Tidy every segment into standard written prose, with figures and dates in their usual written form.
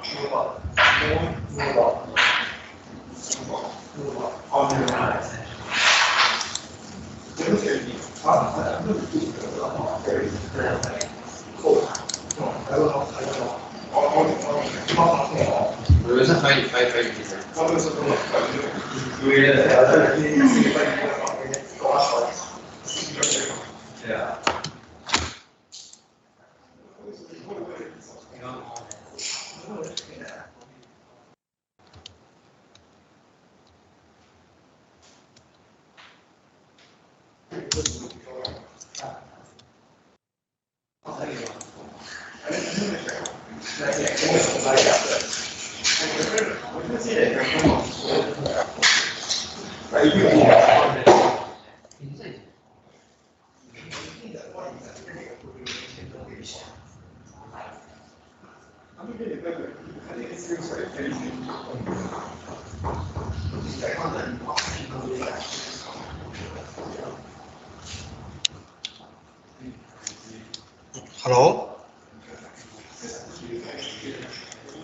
Hello? Hello?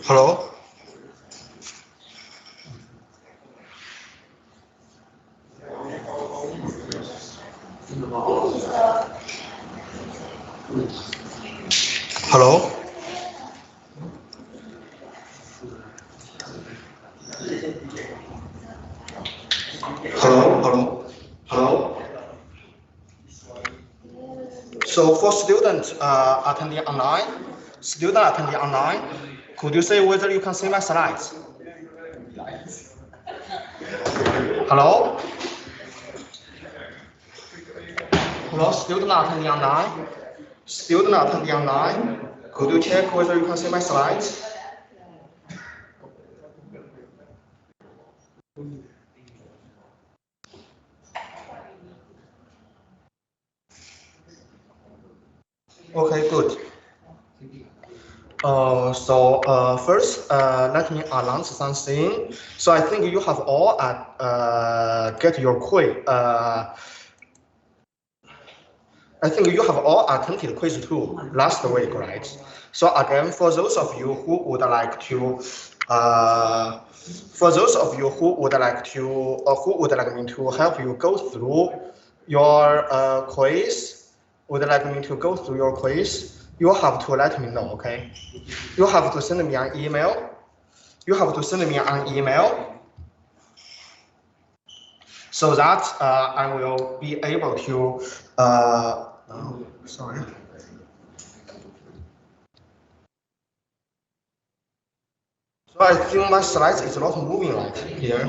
Hello? Hello? Hello? Hello? So for students attending online, could you say whether you can see my slides? Hello? Hello, student attending online? Student attending online, could you check whether you can see my slides? Okay, good. First, let me announce something. So I think you have all get your quiz. I think you have all attended quiz 2 last week, right? So again, for those of you who would like to, who would like me to help you go through your quiz, you have to let me know, okay? You have to send me an email. So that I will be able to, sorry. So I think my slides is not moving right here.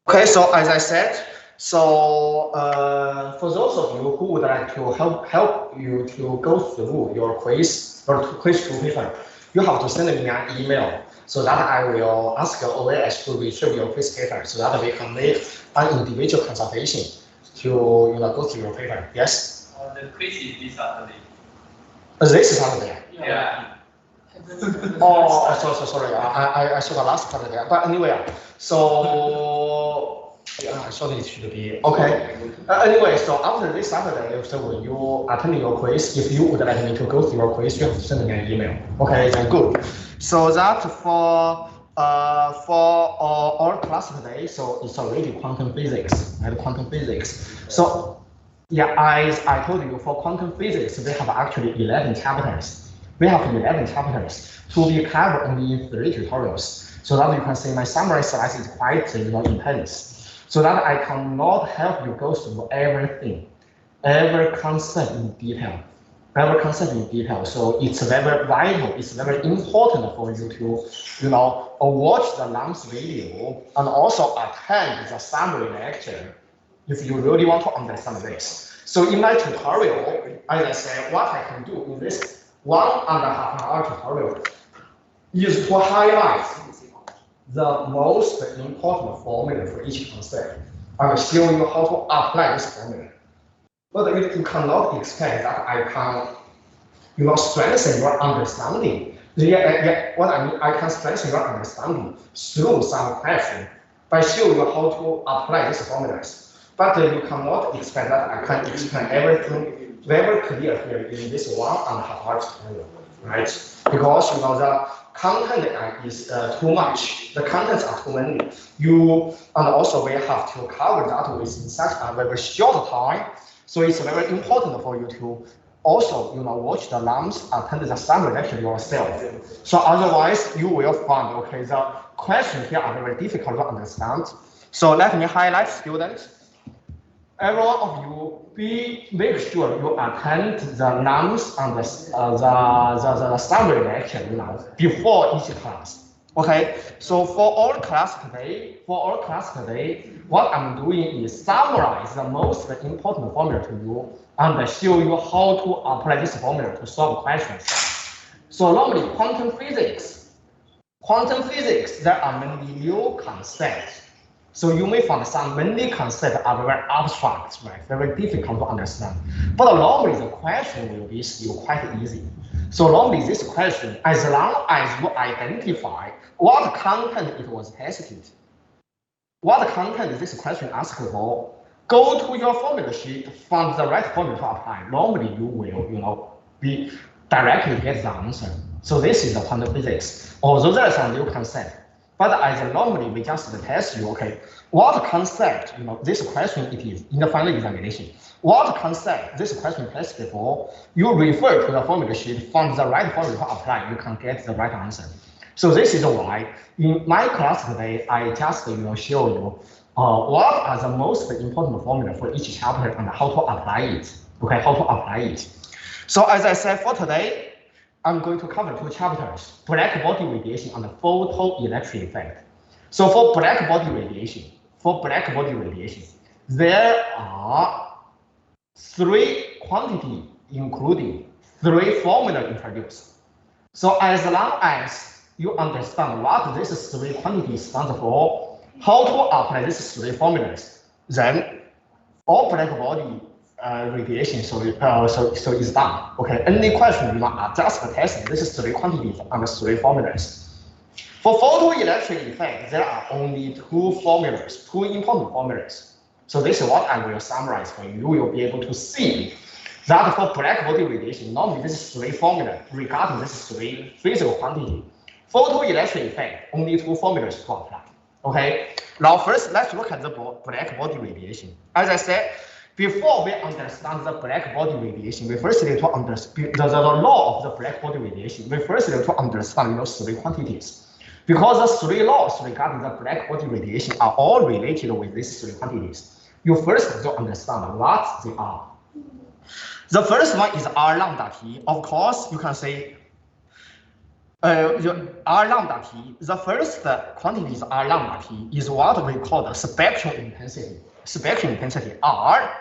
Okay, so as I said, so for those of you who would like to help you to go through your quiz or quiz 2 paper, you have to send me an email so that I will ask OAS to retrieve your quiz paper so that we can make an individual consultation to go through your paper. Yes? The quiz is this Saturday. This Saturday? Yeah. Oh, sorry. I saw the last part there. But anyway, so yeah, I thought it should be okay. Anyway, so after this Saturday, so when you attend your quiz, if you would like me to go through your quiz, you have to send me an email. Okay, then good. So that for our class today, so it's already quantum physics and quantum physics. So yeah, as I told you, for quantum physics, we have actually 11 chapters. We have 11 chapters to be covered only in 3 tutorials. So that you can see my summary slides is quite intense. So that I cannot help you go through everything, every concept in detail. So it's very vital, it's very important for you to, watch the LAMS video and also attend the summary lecture if you really want to understand this. So in my tutorial, as I said, what I can do in this 1.5 hour tutorial is to highlight the most important formula for each concept and show you how to apply this formula. But you cannot expect that I can strengthen your understanding Yeah. What I mean, I can strengthen your understanding through some question by showing you how to apply these formulas. But you cannot expect that I can explain everything very clear here in this 1.5 hour tutorial, right? Because the content is too much. The contents are too many. And also we have to cover that within such a very short time. So it's very important for you to also watch the lumps, attend the summary lecture yourself. So otherwise you will find the questions here are very difficult to understand. So let me highlight, students. Every one of you make sure you attend the lumps and the summary lecture before each class. Okay, so for our class today, what I'm doing is summarize the most important formula to you and show you how to apply this formula to solve questions. So normally quantum physics, there are many new concepts. So you may find some many concepts are very abstract, right? Very difficult to understand. But normally the question will be still quite easy. So normally this question, as long as you identify what content it was tested, what content this question asked for, go to your formula sheet, find the right formula to apply. Normally you will, be directly get the answer. So this is the quantum physics. Although there is some new concept, but as normally we just test you, okay, what concept, this question it is in the final examination. What concept this question tested for, you refer to the formula sheet, find the right formula to apply, you can get the right answer. So this is why in my class today, I just show you what are the most important formula for each chapter and how to apply it. Okay, how to apply it. So as I said, for today, I'm going to cover 2 chapters: black body radiation and photoelectric effect. So for black body radiation, there are 3 quantities, including 3 formulas introduced. So as long as you understand what these 3 quantities stand for, how to apply these 3 formulas, then all black body radiation so is done. Okay, any question just test these 3 quantities and 3 formulas. For photoelectric effect, there are only 2 formulas, 2 important formulas. So this is what I will summarize for you. You will be able to see that for black body radiation, normally this is 3 formulas regarding this 3 physical quantity. Photoelectric effect, only 2 formulas to apply. Okay, now first let's look at the black body radiation. As I said, before we understand the black body radiation, we first need to understand the law of the black body radiation. We first need to understand 3 quantities. Because the 3 laws regarding the black body radiation are all related with these 3 quantities. You first have to understand what they are. The first one is R lambda T. Of course, you can say R lambda T. The first quantity is R lambda T is what we call the spectral intensity. Spectral intensity R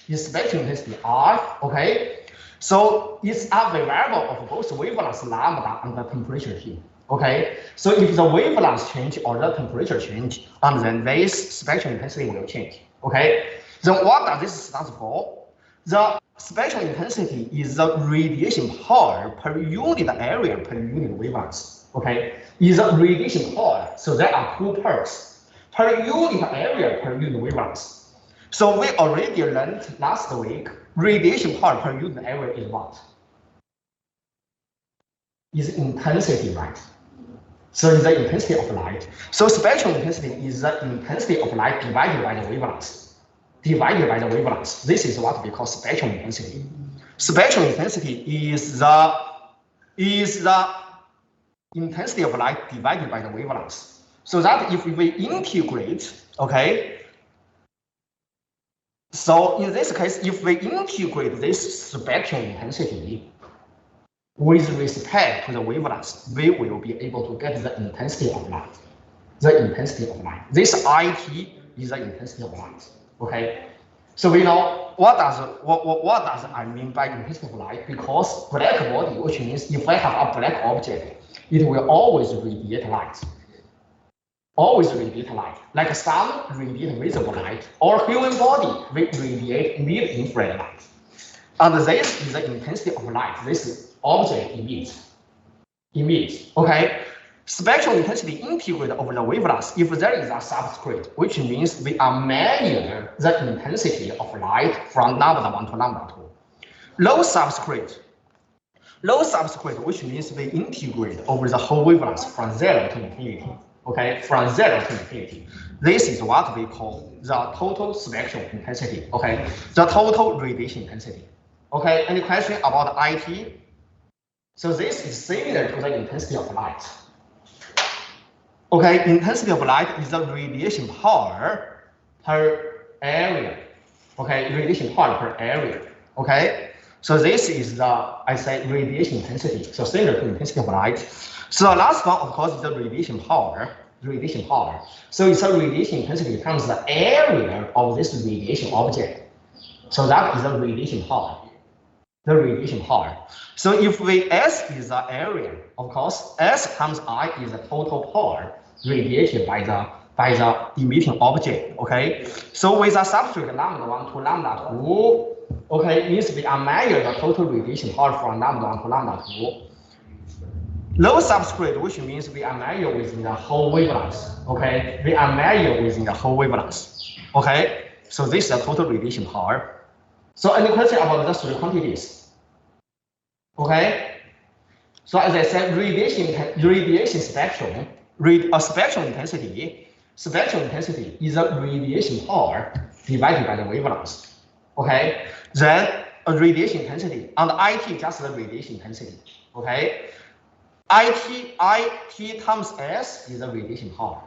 is spectral intensity R. Okay, so it's a variable of both wavelength lambda and the temperature T. Okay, so if the wavelength change or the temperature change, and then this spectral intensity will change. Okay, then what does this stand for? The spectral intensity is the radiation power per unit area per unit wavelength. Okay, is the radiation power. So there are 2 parts: per unit area per unit wavelength. So we already learned last week, radiation power per unit area is what? Is intensity, right? So it's the intensity of light. So spectral intensity is the intensity of light divided by the wavelength. This is what we call spectral intensity. Spectral intensity is the intensity of light divided by the wavelength. So that if we integrate, okay, so in this case, if we integrate this spectral intensity with respect to the wavelength, we will be able to get the intensity of light. This IT is the intensity of light. Okay, so we know what does I mean by intensity of light? Because black body, which means if I have a black object, it will always radiate light. Like sun radiate visible light, or human body we radiate near-infrared light. And this is the intensity of light this object emits. emit. Okay. Spectral intensity integrate over the wavelength if there is a subscript, which means we are measuring the intensity of light from lambda 1 to lambda 2. Low subscript, which means we integrate over the whole wavelength from 0 to infinity. Okay, from 0 to infinity. This is what we call the total spectral intensity. Okay, the total radiation intensity. Okay, any question about IT? So this is similar to the intensity of light. Okay, intensity of light is the radiation power per area. Okay, radiation power per area. Okay, so this is the, I say, radiation intensity. So similar to intensity of light. So the last one, of course, is the radiation power. Radiation power. So it's a radiation intensity times the area of this radiation object. So that is the radiation power. The radiation power. So if we S is the area, of course, S times I is the total power radiated by the emitting object. Okay. So with a substrate lambda 1 to lambda 2, okay, means we are measuring the total radiation power from lambda 1 to lambda 2. Low subscript, which means we are measuring within the whole wavelength. Okay, we are measuring within the whole wavelength. Okay, so this is the total radiation power. So any question about the three quantities? Okay, so as I said, radiation spectrum, spectral intensity is a radiation power divided by the wavelength. Okay, then a radiation intensity, and IT just the radiation intensity. Okay. IT times S is the radiation power.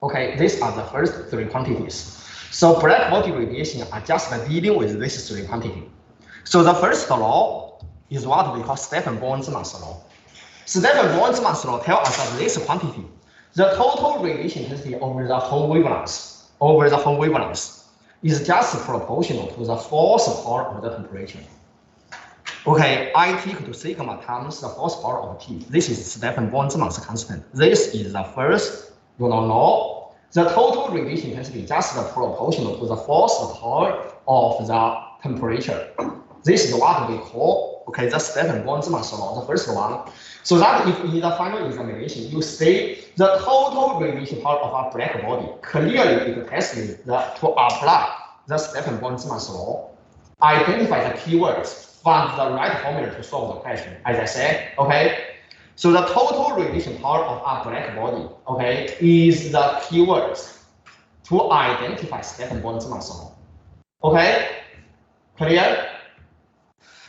Okay, these are the first three quantities. So black body radiation are just dealing with these three quantities. So the first law is what we call Stefan-Boltzmann's law. Stefan-Boltzmann's law tells us that this quantity, the total radiation intensity over the whole wavelength, is just proportional to the force power of the temperature. Okay, IT equal to sigma times the force power of T. This is Stefan-Boltzmann's constant. This is the first law. The total radiation intensity is just proportional to the force power of the temperature. This is what we call, okay, the Stefan-Boltzmann's law, the first one. So that if in the final examination you say the total radiation power of a black body, clearly it tests you to apply the Stefan-Boltzmann's law, identify the keywords, find the right formula to solve the question, as I said, okay? So the total radiation power of a black body, okay, is the keywords to identify Stefan-Boltzmann's law. Okay, clear?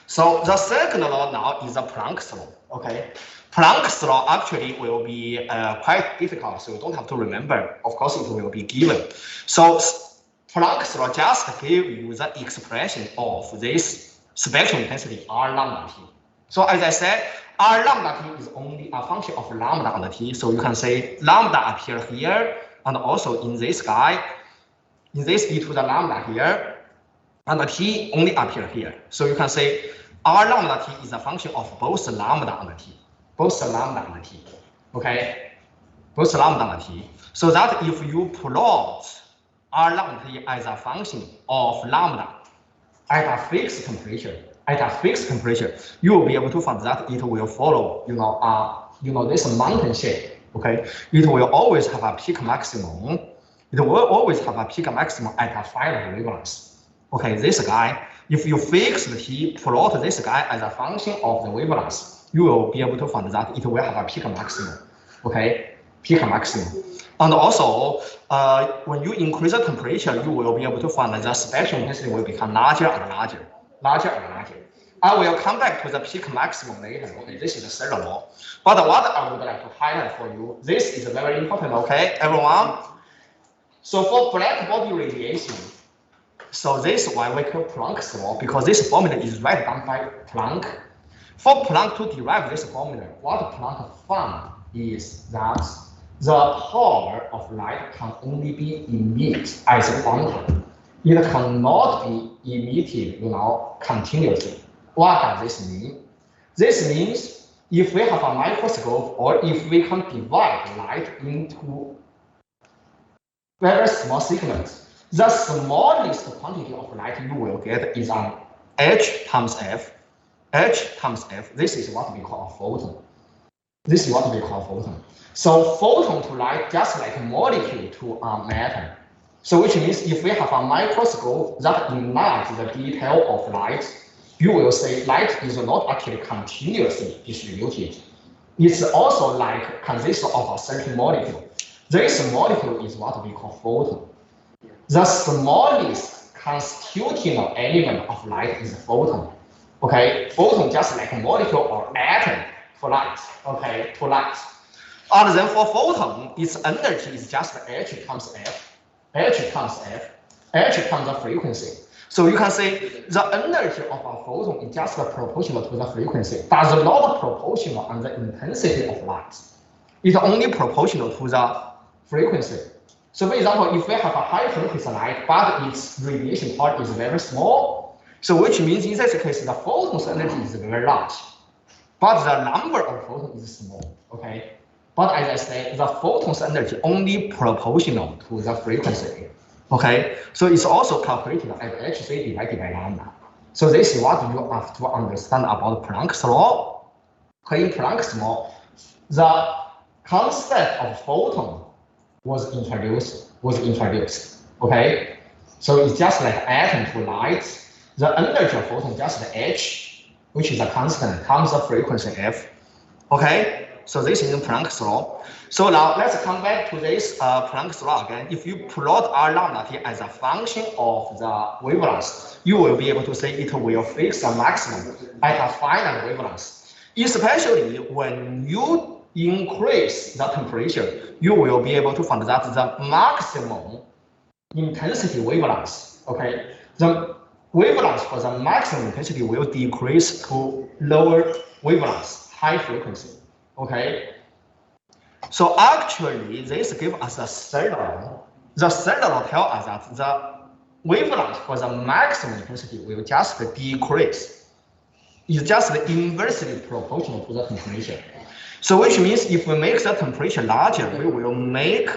So the second law now is the Planck's law, okay? Planck's law actually will be quite difficult, so you don't have to remember. Of course, it will be given. So Planck's law just give you the expression of this spectral intensity R lambda T. So as I said, R lambda T is only a function of lambda and T. So you can say lambda appear here, and also in this guy, in this e to the lambda here, and the T only appear here. So you can say R lambda T is a function of both lambda and T. Both lambda and T. Okay? Both lambda and T. So that if you plot R lambda T as a function of lambda at a fixed temperature, you will be able to find that it will follow, this mountain shape. Okay, it will always have a peak maximum. It will always have a peak maximum at a finite wavelength. Okay, this guy, if you fix the T, plot this guy as a function of the wavelength, you will be able to find that it will have a peak maximum. Okay, peak maximum. And also, when you increase the temperature, you will be able to find that the spectral intensity will become larger and larger. I will come back to the peak maximum later. Okay, this is the third law. But what I would like to highlight for you, this is very important, okay, everyone? So for black body radiation, so this is why we call Planck's law, because this formula is right down by Planck. For Planck to derive this formula, what Planck found is that the power of light can only be emitted as a quantum. It cannot be emitted, continuously. What does this mean? This means if we have a microscope, or if we can divide light into very small segments, the smallest quantity of light you will get is an H times F. H times F. This is what we call a photon. This is what we call photon. So photon to light just like a molecule to a matter. So which means if we have a microscope that enlarges the detail of light, you will see light is not actually continuously distributed. It's also like consists of a certain molecule. This molecule is what we call photon. The smallest constituting element of light is photon. Okay, photon just like a molecule or atom to light. Okay, to light. And then for photon, its energy is just h times f. H times f. H times the frequency. So you can say the energy of a photon is just proportional to the frequency, does not proportional on the intensity of light. It's only proportional to the frequency. So for example, if we have a high frequency light, but its radiation part is very small, so which means in this case, the photon's energy is very large, but the number of photons is small, okay? But as I said, the photon's energy only proportional to the frequency, okay? So it's also calculated as hc divided by lambda. So this is what you have to understand about Planck's law. In Planck's law, the concept of photon was introduced, okay? So it's just like atom to light. The energy of photon just the h, which is a constant, times the frequency f, okay? So this is Planck's law. So now let's come back to this Planck's law again. If you plot R lambda t as a function of the wavelength, you will be able to say it will fix the maximum at a finite wavelength. Especially when you increase the temperature, you will be able to find that the maximum intensity wavelength, okay? The wavelength for the maximum intensity will decrease to lower wavelengths, high frequency, okay? So actually, this gives us a third law. The third law tells us that the wavelength for the maximum intensity will just decrease. It's just inversely proportional to the temperature. So which means if we make the temperature larger, we will make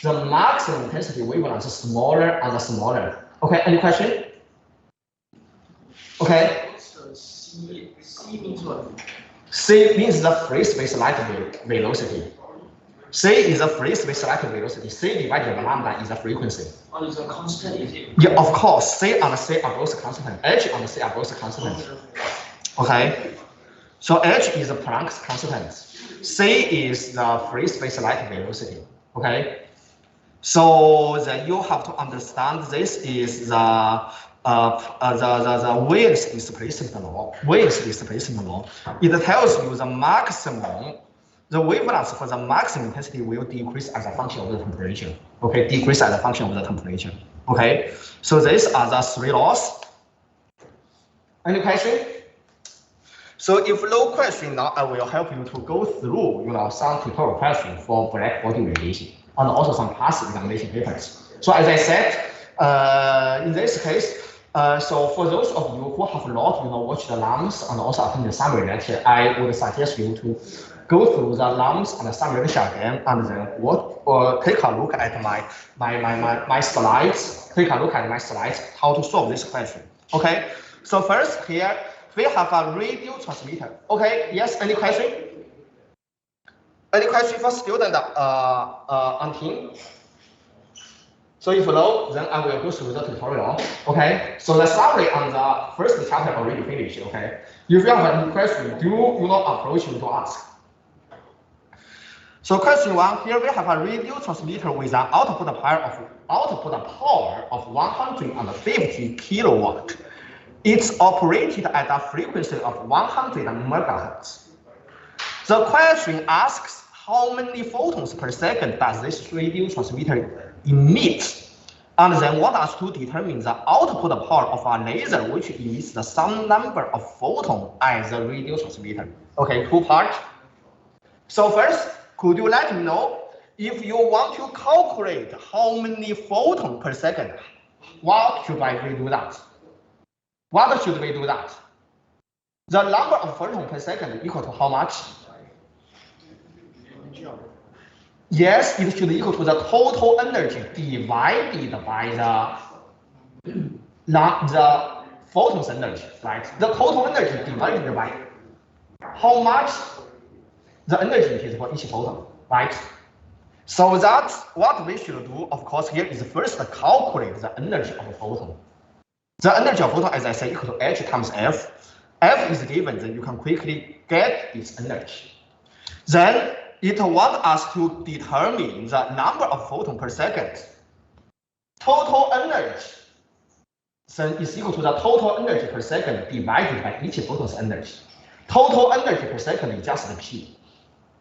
the maximum intensity wavelength smaller and smaller. Okay, any question? Okay. So C means what? C means the free space light velocity. C is the free space light velocity. C divided by lambda is the frequency. Oh, it's a constant, is it? Yeah, of course. C and C are both constant. H and C are both constant. Okay. So H is the Planck's constant. C is the free space light velocity. Okay. So then you have to understand this is the Wien's displacement law. Wien's displacement law. It tells you the maximum, the wavelength for the maximum intensity will decrease as a function of the temperature. Okay, decrease as a function of the temperature. Okay. So these are the three laws. Any question? So if no question, now I will help you to go through, some tutorial questions for black body radiation and also some past examination papers. So as I said, in this case, so for those of you who have not, watched the LAMS and also attend the summary lecture, I would suggest you to go through the LAMS and the summary lecture again, and then take a look at my slides. Take a look at my slides how to solve this question. Okay. So first here. We have a radio transmitter. Okay, yes, any question? Any question for student on team? So if no, then I will go through the tutorial. Okay, so the summary on the first chapter already finished. Okay, if you have any question, do approach me to ask. So question one, here we have a radio transmitter with an output power of 150 kilowatt. It's operated at a frequency of 100 megahertz. The question asks how many photons per second does this radio transmitter emit? And then want us to determine the output power of a laser which emits the same number of photons as the radio transmitter. Okay, two parts. So first, could you let me know if you want to calculate how many photons per second, what should I do that? What should we do that? The number of photons per second equal to how much? Yes, it should equal to the total energy divided by the photon's energy, right? The total energy divided by how much? the energy it is for each photon, right? So that's what we should do, of course, here is first calculate the energy of a photon. The energy of photon, as I said, equal to h times f. F is given, then you can quickly get its energy. Then it wants us to determine the number of photons per second. Total energy then is equal to the total energy per second divided by each photon's energy. Total energy per second is just the P,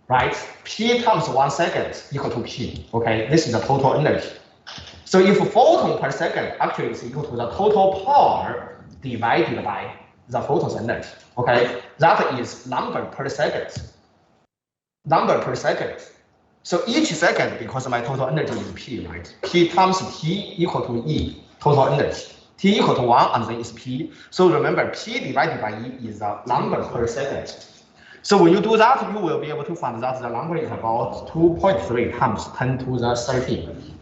right? P times 1 second equal to P, okay? This is the total energy. So if photon per second actually is equal to the total power divided by the photon's energy, okay? That is number per second. Number per second. So each second, because my total energy is P, right? P times T equal to E, total energy. T equal to 1 and then is P. So remember, P divided by E is the number per second. So when you do that, you will be able to find that the number is about 2.3 times 10 to the 13.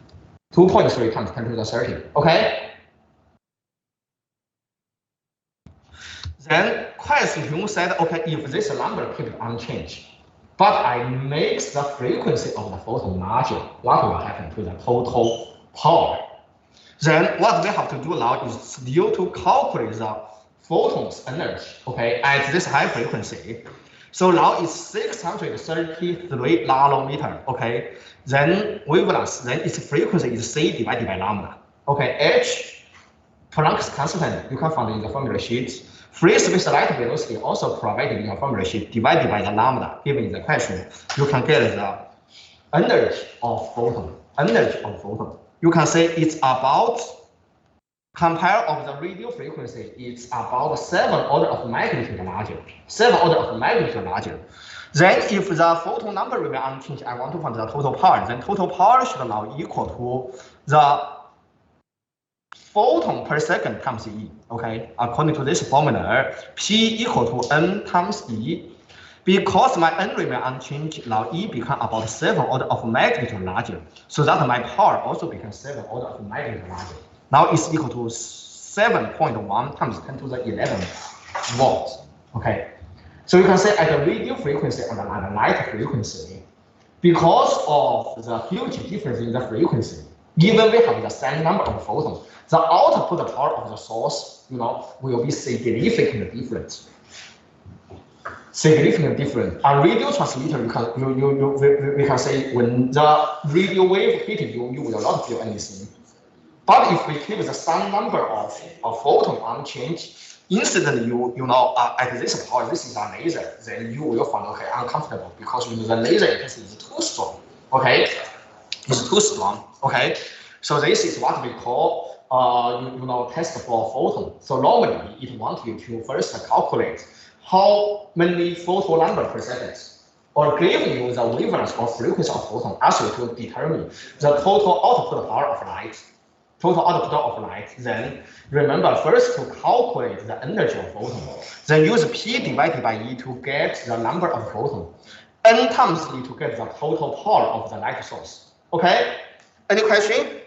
2.3 times 10 to the 13, okay? Then question 2 said, okay, if this number keeps unchanged, but I make the frequency of the photon larger, what will happen to the total power? Then what we have to do now is still to calculate the photon's energy, okay, at this high frequency. So now it's 633 nanometer, okay? Then wavelength, then its frequency is C divided by lambda. Okay, H, Planck's constant, you can find in the formula sheet. Free space light velocity also provided in your formula sheet, divided by the lambda given in the question. You can get the energy of photon. Energy of photon. You can say it's about, compare of the radio frequency, it's about 7 order of magnitude larger. 7 order of magnitude larger. Then if the photon number remain unchanged, I want to find the total power. Then total power should now equal to the photon per second times E, okay? According to this formula, P equal to N times E. Because my N remain unchanged, now E become about 7 order of magnitude larger. So that my power also becomes 7 order of magnitude larger. Now it's equal to 7.1 times 10 to the 11 volts, okay? So you can say at the radio frequency and the light frequency, because of the huge difference in the frequency, even we have the same number of photons, the output power of the source, will be significantly different. Significantly different. A radio transmitter, we can say when the radio wave hit you, you will not feel anything. But if we keep the same number of photon unchanged, instantly at this power, this is a laser, then you will find okay uncomfortable because the laser intensity is too strong. Okay, it's too strong. Okay, so this is what we call test for photon. So normally it wants you to first calculate how many photon number per second, or give you the wavelength or frequency of photon, actually to determine the total output power of light. Total output of light. Then remember first to calculate the energy of photon. Then use P divided by E to get the number of photon. N times E to get the total power of the light source. Okay? Any question?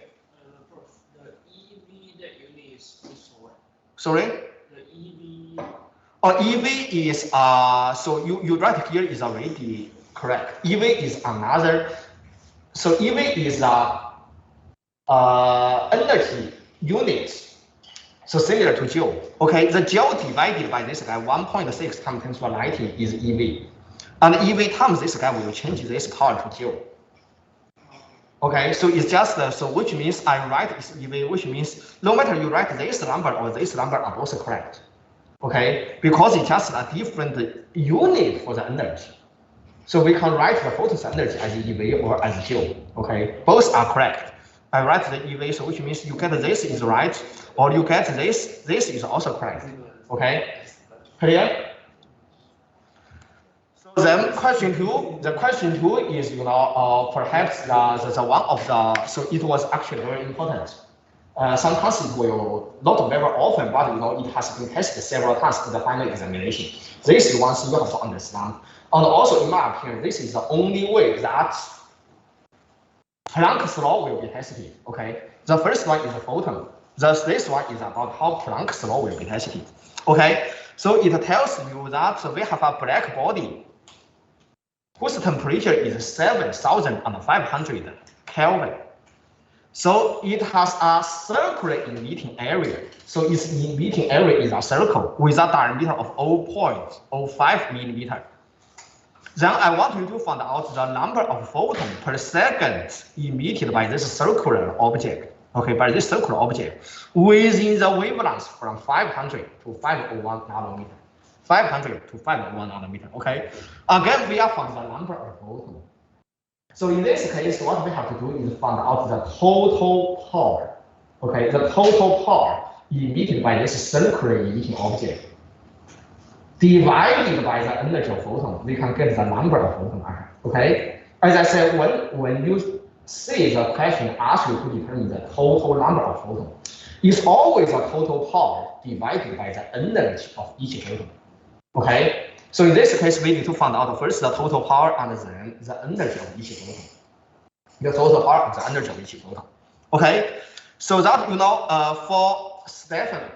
The EV that you need is what? Sorry? The EV. Oh, EV is so you write here is already correct. EV is another. So EV is energy unit, so similar to joule. Okay, the joule divided by this guy 1.6 times 10 to the 19 is EV, and EV times this guy will change this power to joule. Okay, so it's just so which means I write is EV, which means no matter you write this number or this number are both correct. Okay, because it's just a different unit for the energy. So we can write the photon's energy as EV or as joule. Okay, both are correct. I write the EV, so which means you get this is right, or you get this is also correct. Okay, clear? So then question 2, the question 2 is perhaps the one of the, so it was actually very important. Sometimes it will not very often, but it has been tested several times in the final examination. This is one thing you have to understand. And also, in my opinion, this is the only way that Planck's law will be tested. Okay, the first one is a photon. This one is about how Planck's law will be tested. Okay, so it tells you that we have a black body. whose temperature is 7,500 Kelvin. So it has a circular emitting area. So its emitting area is a circle with a diameter of 0.05 millimeter. Then I want you to find out the number of photons per second emitted by this circular object. Okay, by this circular object within the wavelength from 500 to 501 nanometer. 500 to 501 nanometer. Okay. Again, we are found the number of photons. So in this case, what we have to do is find out the total power. Okay, the total power emitted by this circular emitting object divided by the energy of photon, we can get the number of photons. Okay, as I said, when you see the question asks you to determine the total number of photons, it's always a total power divided by the energy of each photon. Okay, so in this case, we need to find out first the total power and then the energy of each photon. The total power and the energy of each photon. Okay, so that for Stefan,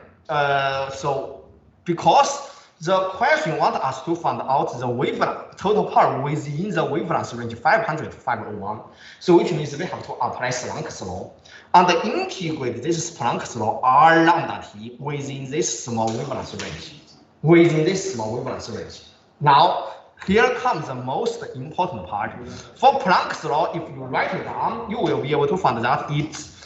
so because the question wants us to find out the wavelength total power within the wavelength range 500 to 501. So which means we have to apply Planck's law and integrate this Planck's law R lambda T within this small wavelength range. Now, here comes the most important part. For Planck's law, if you write it down, you will be able to find that it's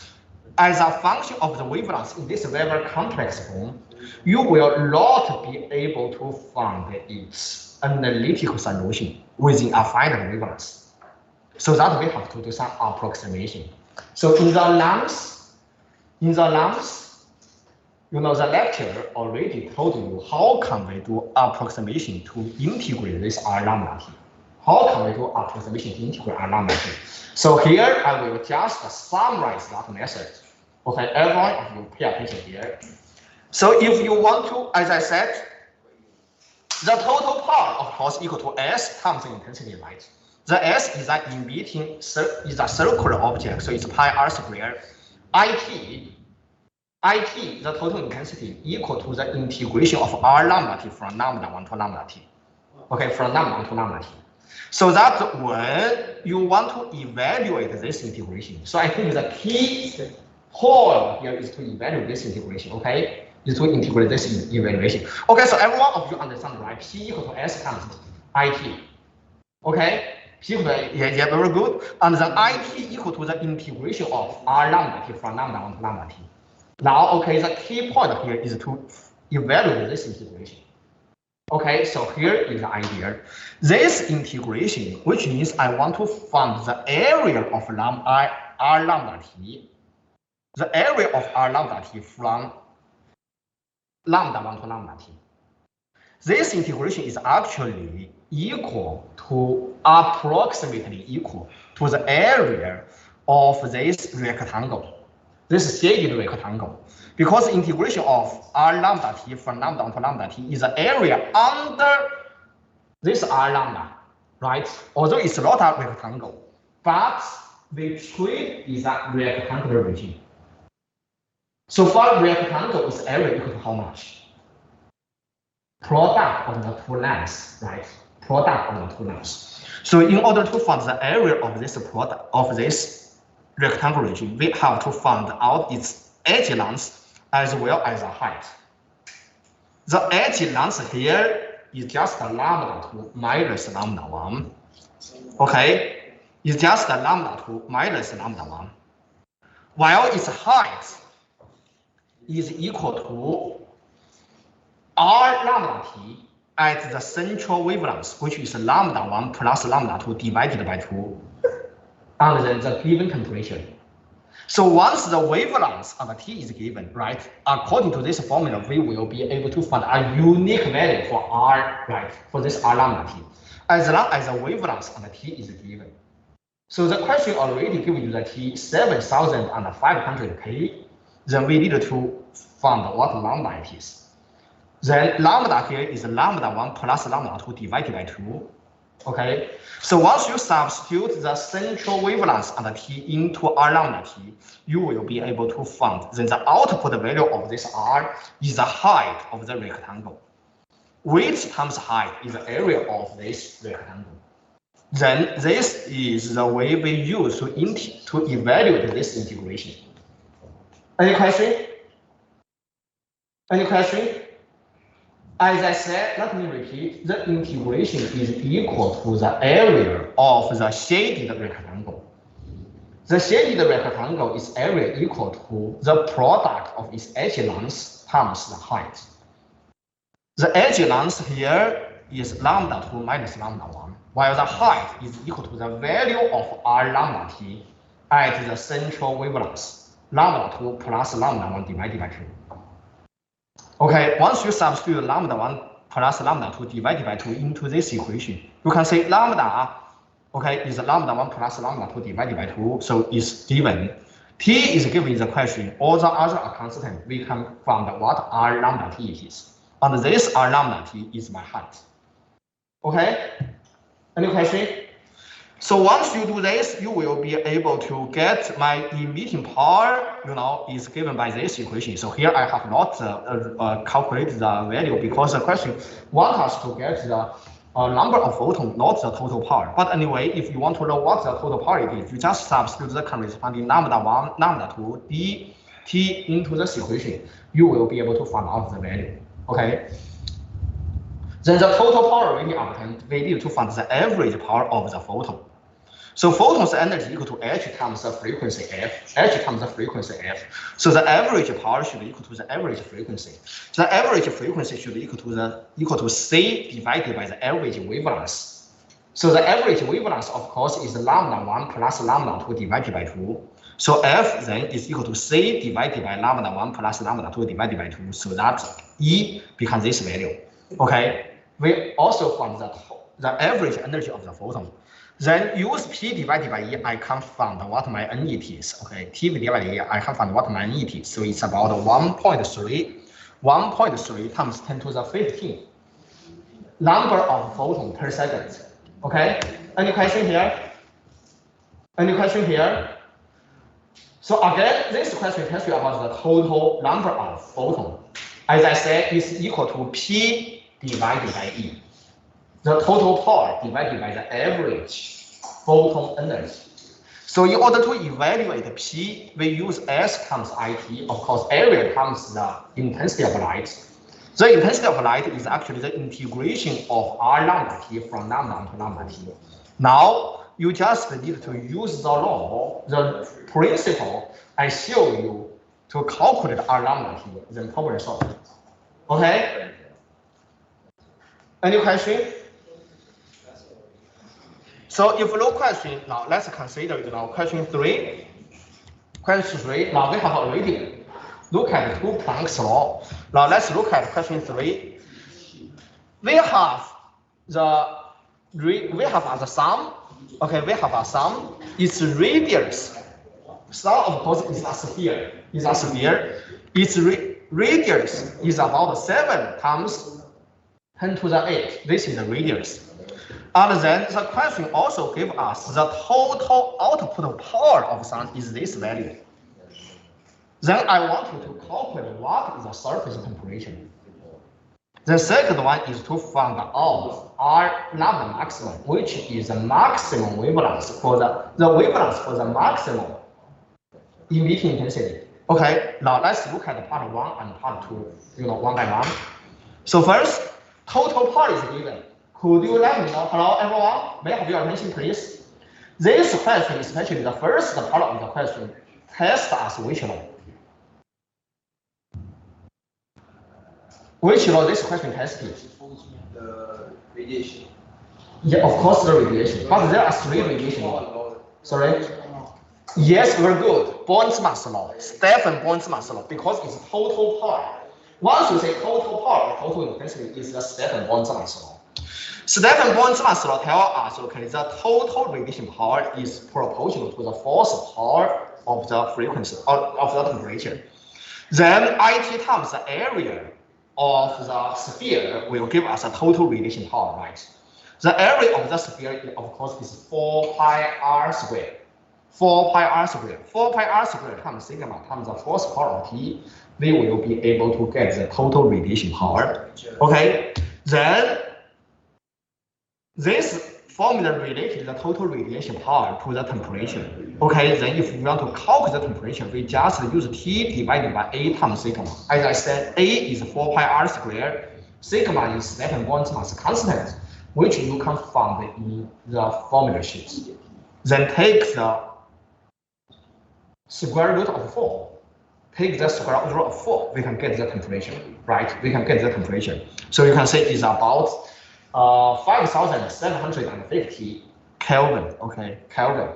as a function of the wavelengths in this very complex form, you will not be able to find its analytical solution within a finite wavelength. So that we have to do some approximation. So in the LAMS, the lecturer already told you how can we do approximation to integrate this R lambda T. How can we do approximation to integrate R lambda T? So here I will just summarize that method. Okay, everyone, if you pay attention here. So if you want to, as I said, the total power, of course, equal to S times the intensity light. The S is an emitting, is a circular object, so it's pi r squared. IT, the total intensity, equal to the integration of R lambda T from lambda 1 to lambda T. Okay, from lambda 1 to lambda T. So that when you want to evaluate this integration, so I think the key point here is to evaluate this integration, okay? Is to integrate this evaluation. Okay, so every one of you understand, right? P equal to S times IT. Okay? P equal to, yeah, very good. And then IT equal to the integration of R lambda T from lambda 1 to lambda T. Now, okay, the key point here is to evaluate this integration. Okay, so here is the idea. This integration, which means I want to find the area of R lambda T, the area of R lambda T from lambda 1 to lambda T. This integration is actually approximately equal to the area of this rectangle. This shaded rectangle, because integration of R lambda T from lambda 1 to lambda T is the area under this R lambda, right? Although it's not a rectangle, but we treat is a rectangular region. So for rectangle, its area equal to how much? Product of the two lengths, right? Product of the two lengths. So in order to find the area of this product of this rectangular region, we have to find out its edge length as well as the height. The edge length here is just lambda 2 minus lambda 1. Okay, it's just lambda 2 minus lambda 1. While its height is equal to R lambda T at the central wavelength, which is lambda 1 plus lambda 2 divided by 2. And then the given temperature. So once the wavelength of T is given, right, according to this formula, we will be able to find a unique value for R, right, for this R lambda T, as long as the wavelength of T is given. So the question already gives you the T 7,500 K, then we need to find what lambda it is. Then lambda here is lambda 1 plus lambda 2 divided by 2. Okay, so once you substitute the central wavelength of T into R lambda T, you will be able to find then the output value of this R is the height of the rectangle. Which times height is the area of this rectangle. Then this is the way we use to evaluate this integration. Any question? Any question? As I said, let me repeat, the integration is equal to the area of the shaded rectangle. The shaded rectangle is area equal to the product of its edge length times the height. The edge length here is lambda 2 minus lambda 1, while the height is equal to the value of r lambda t at the central wavelength, lambda 2 plus lambda 1 divided by 2. Okay, once you substitute lambda 1 plus lambda 2 divided by 2 into this equation, you can say lambda, okay, is lambda 1 plus lambda 2 divided by 2, so it's given. T is given in the question, all the other are constant. We can find what r lambda t is. And this r lambda t is my height. Okay, any question? So once you do this, you will be able to get my emitting power, is given by this equation. So here I have not calculated the value because the question wants us to get the number of photons, not the total power. But anyway, if you want to know what the total power it is, you just substitute the corresponding lambda 1, lambda 2, dt into this equation. You will be able to find out the value. Okay. Then the total power we need to find the average power of the photon. So photon's energy equal to h times the frequency f, h times the frequency f. So the average power should be equal to the average frequency. The average frequency should be equal to c divided by the average wavelength. So the average wavelength, of course, is lambda 1 plus lambda 2 divided by 2. So f then is equal to c divided by lambda 1 plus lambda 2 divided by 2. So that E becomes this value. Okay. We also find the average energy of the photon. Then use P divided by E, I can find what my NET is. Okay, T divided by E, I can find what my NET is. So it's about 1.3 times 10 to the 15 number of photons per second. Okay, any question here? Any question here? So again, this question tells you about the total number of photons. As I said, it's equal to P divided by E. The total power divided by the average photon energy. So in order to evaluate P, we use S times IT, of course, area times the intensity of light. The intensity of light is actually the integration of R lambda T from lambda to lambda T. Now, you just need to use the law, the principle I show you to calculate R lambda T, then problem solved. Okay? Any question? So if no question, now let's consider question 3. Question 3, now we have already looked at 2 Planck's law. Now let's look at question 3. We have the sum. Okay, we have a sum. Its radius. Sum of course is a sphere. Its radius is about 7 times 10 to the 8. This is the radius. And then the question also gives us the total output power of sun is this value. Then I want you to calculate what is the surface temperature. The second one is to find out R lambda maximum, which is the maximum wavelength for the wavelength for the maximum emitting intensity. Okay, now let's look at part 1 and part 2, one by one. So first, total power is given. Could you let me know? Hello, everyone. May I have your attention, please? This question, especially the first part of the question, tests us which law? Which law this question tests you? The radiation. Yeah, of course, the radiation. But there are 3 radiation laws. Sorry? Yes, very good. Boltzmann's law. Stefan Boltzmann's law, because it's total power. Once you say total power, total intensity is the Stefan Boltzmann's law. Stefan Boltzmann's law tells us, okay, the total radiation power is proportional to the force power of the frequency of the temperature. Then IT times the area of the sphere will give us a total radiation power, right? The area of the sphere, of course, is 4 pi r squared. 4 pi r squared. 4 pi r squared times sigma times the force power of T, we will be able to get the total radiation power. Okay, then this formula related the total radiation power to the temperature. Okay, then if we want to calculate the temperature, we just use T divided by A times sigma. As I said, A is 4 pi R squared, sigma is Stefan-Boltzmann constant, which you can find in the formula sheet. Then take the square root of 4. Take the square root of 4, we can get the temperature, right? We can get the temperature. So you can say it's about 5,750 Kelvin, okay, Kelvin,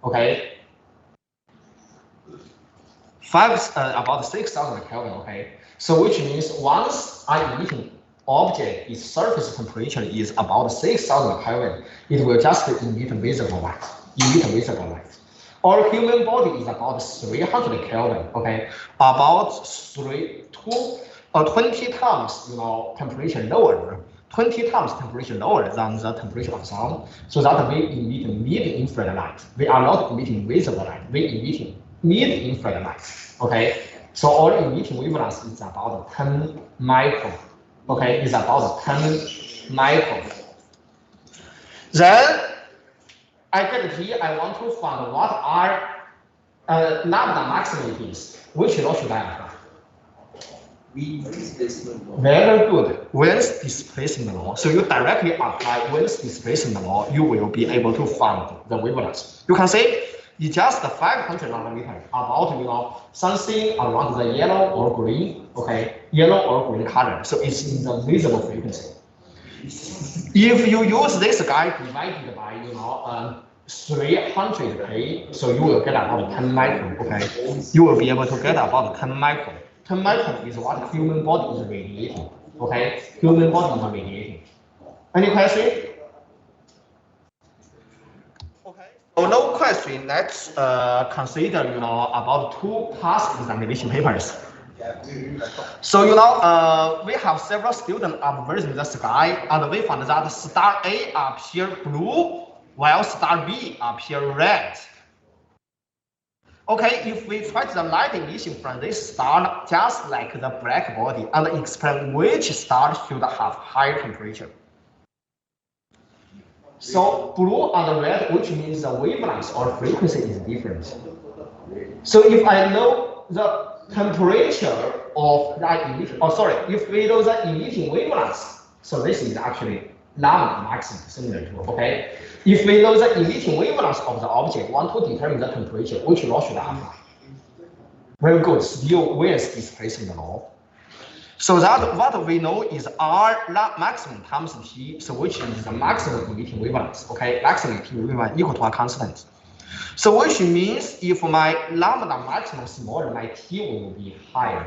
okay. About 6,000 Kelvin, okay. So which means once an emitting object, its surface temperature is about 6,000 Kelvin, it will just emit visible light, Our human body is about 300 Kelvin, okay, about 20 times, temperature lower. 20 times temperature lower than the temperature of sun, so that we emit mid-infrared light. We are not emitting visible light, we emitting mid-infrared light. Okay, so our emitting wavelength is about 10 micron. Okay, is about 10 micron. Then I get here. I want to find what are lambda maximities. Which law should I apply? Very good. Wind's displacement law. So you directly apply Wind's displacement law, you will be able to find the wavelength. You can say it's just 500 nanometers, about something around the yellow or green, okay, yellow or green color. So it's in the visible frequency. If you use this guy divided by 300K, so you will get about 10 micron. Okay, you will be able to get about 10 micron. 10 micron is what human body is radiating. Okay, human body is radiating. Any question? Okay. So no question. Let's consider about two past examination papers. So we have several students observing the sky, and we found that star A appear blue, while star B appear red. Okay, if we try the light emission from this star, just like the black body, and explain which star should have higher temperature. So blue and red, which means the wavelength or frequency is different. So if I know the temperature of that emitting, if we know the emitting wavelength, so this is actually lambda maximum similar to, okay? If we know the emitting wavelength of the object, want to determine the temperature, which law should I apply? Very good, still Wind's displacement law. So that what we know is R maximum times T, so which is the maximum emitting wavelength, okay? Maximum emitting wavelength equal to a constant. So which means if my lambda maximum smaller, my T will be higher.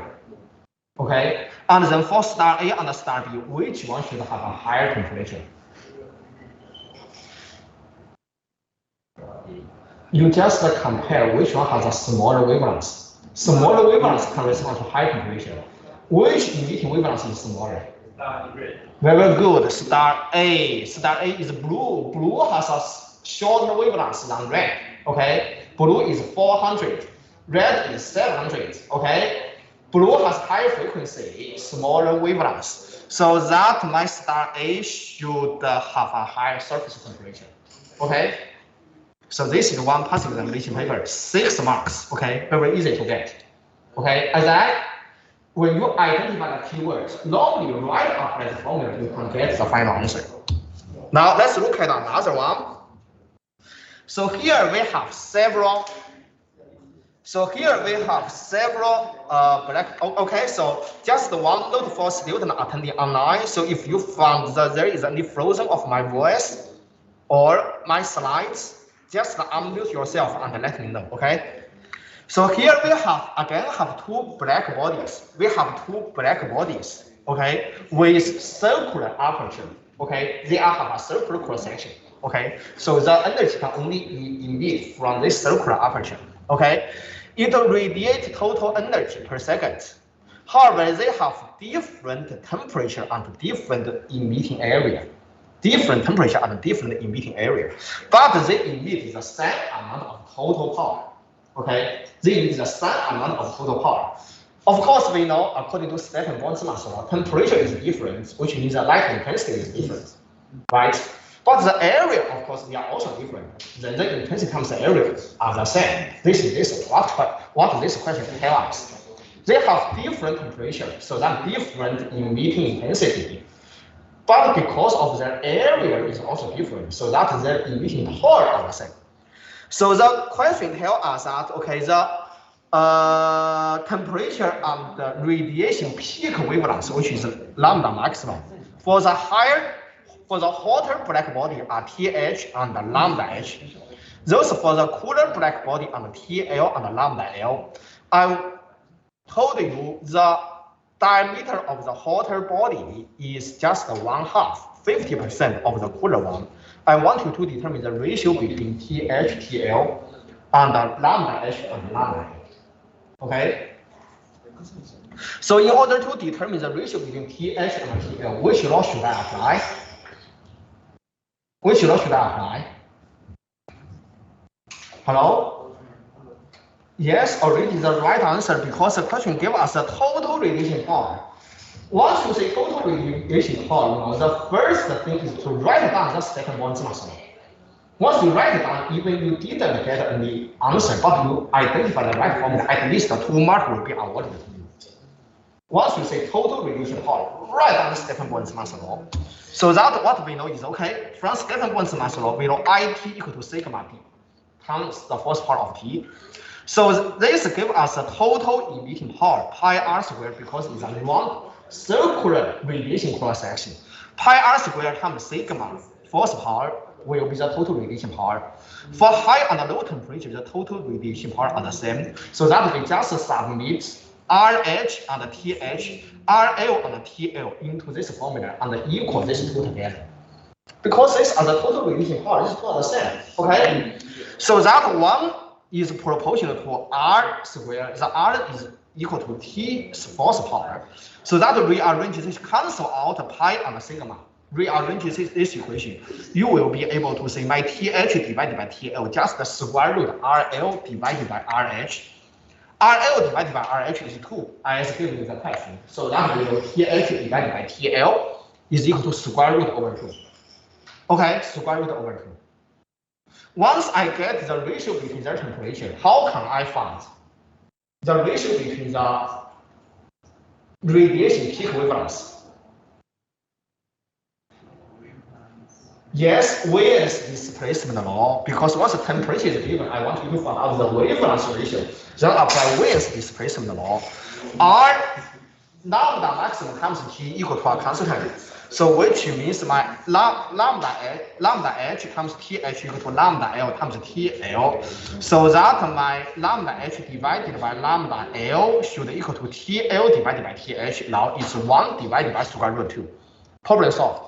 Okay, and then for star A and star B, which one should have a higher temperature? You just compare which one has a smaller wavelength. Smaller wavelength corresponds to high temperature. Which emitting wavelength is smaller? Very good. Star A. Star A is blue. Blue has a shorter wavelength than red. Okay, blue is 400. Red is 700. Okay. Blue has higher frequency, smaller wavelengths, so that my star A should have a higher surface temperature. Okay, so this is one past examination paper, 6 marks. Okay, very easy to get. Okay, and then when you identify the keywords, normally you write up the formula, you can get the final answer. Now let's look at another one. So here we have several. black. Okay, so just one note for student attending online. So if you found that there is any frozen of my voice or my slides, just unmute yourself and let me know. Okay. So here we have two black bodies. Okay, with circular aperture. Okay, they have a circular cross section. Okay, so the energy can only emit from this circular aperture. Okay. It radiates total energy per second. However, they have different temperature and different emitting area. But they emit the same amount of total power. Okay, they emit the same amount of total power. Of course, we know according to Stefan-Boltzmann law, temperature is different, which means the light intensity is different, right? But the area, of course, they are also different. Then the intensity times the area are the same. This is what this question tells us. They have different temperature, so that different emitting intensity. But because of their area is also different, so that their emitting power are the same. So the question tells us that, okay, the temperature and the radiation peak wavelength, which is lambda maximum, for the hotter black body are TH and lambda H. Those for the cooler black body are TL and lambda L. I told you the diameter of the hotter body is just 1/2, 50% of the cooler one. I want you to determine the ratio between TH, TL, and lambda H and lambda L. Okay? So in order to determine the ratio between TH and TL, which law should I apply? Which law should I apply? Hello? Yes, already the right answer because the question gave us the total radiation power. Once you say total radiation power, the first thing is to write down the second Boltzmann law. Once you write it down, even you didn't get any answer, but you identify the right formula, at least 2 marks will be awarded to you. Once you say total radiation power, write down the Stefan Boltzmann law. So that what we know is okay. From Stefan Boltzmann law, we know IT equal to sigma T times the first part of T. So this gives us a total emitting power, pi r squared, because it's a round circular radiation cross section. Pi r squared times sigma force power will be the total radiation power. For high and low temperature, the total radiation power are the same. So that we just submit RH and TH, RL and TL into this formula and equal these two together. Because these are the total radiation power, these two are the same. Okay? So that one is proportional to R squared. The R is equal to T force power. So that rearrange this, cancel out pi and sigma. Rearrange this equation, you will be able to say my TH divided by TL, just the square root RL divided by RH. RL divided by RH is 2, as given in the question. So that we know TH divided by TL is equal to square root over 2. Okay, square root over 2. Once I get the ratio between their temperature, how can I find the ratio between the radiation peak wavelengths? Yes, with displacement law, because once the temperature is given, I want you to find out the wavelength ratio. Then apply with displacement law. R lambda maximum times T equal to a constant. So which means my lambda H times TH equal to lambda L times TL. So that my lambda H divided by lambda L should equal to TL divided by TH. Now it's 1 divided by square root 2. Problem solved.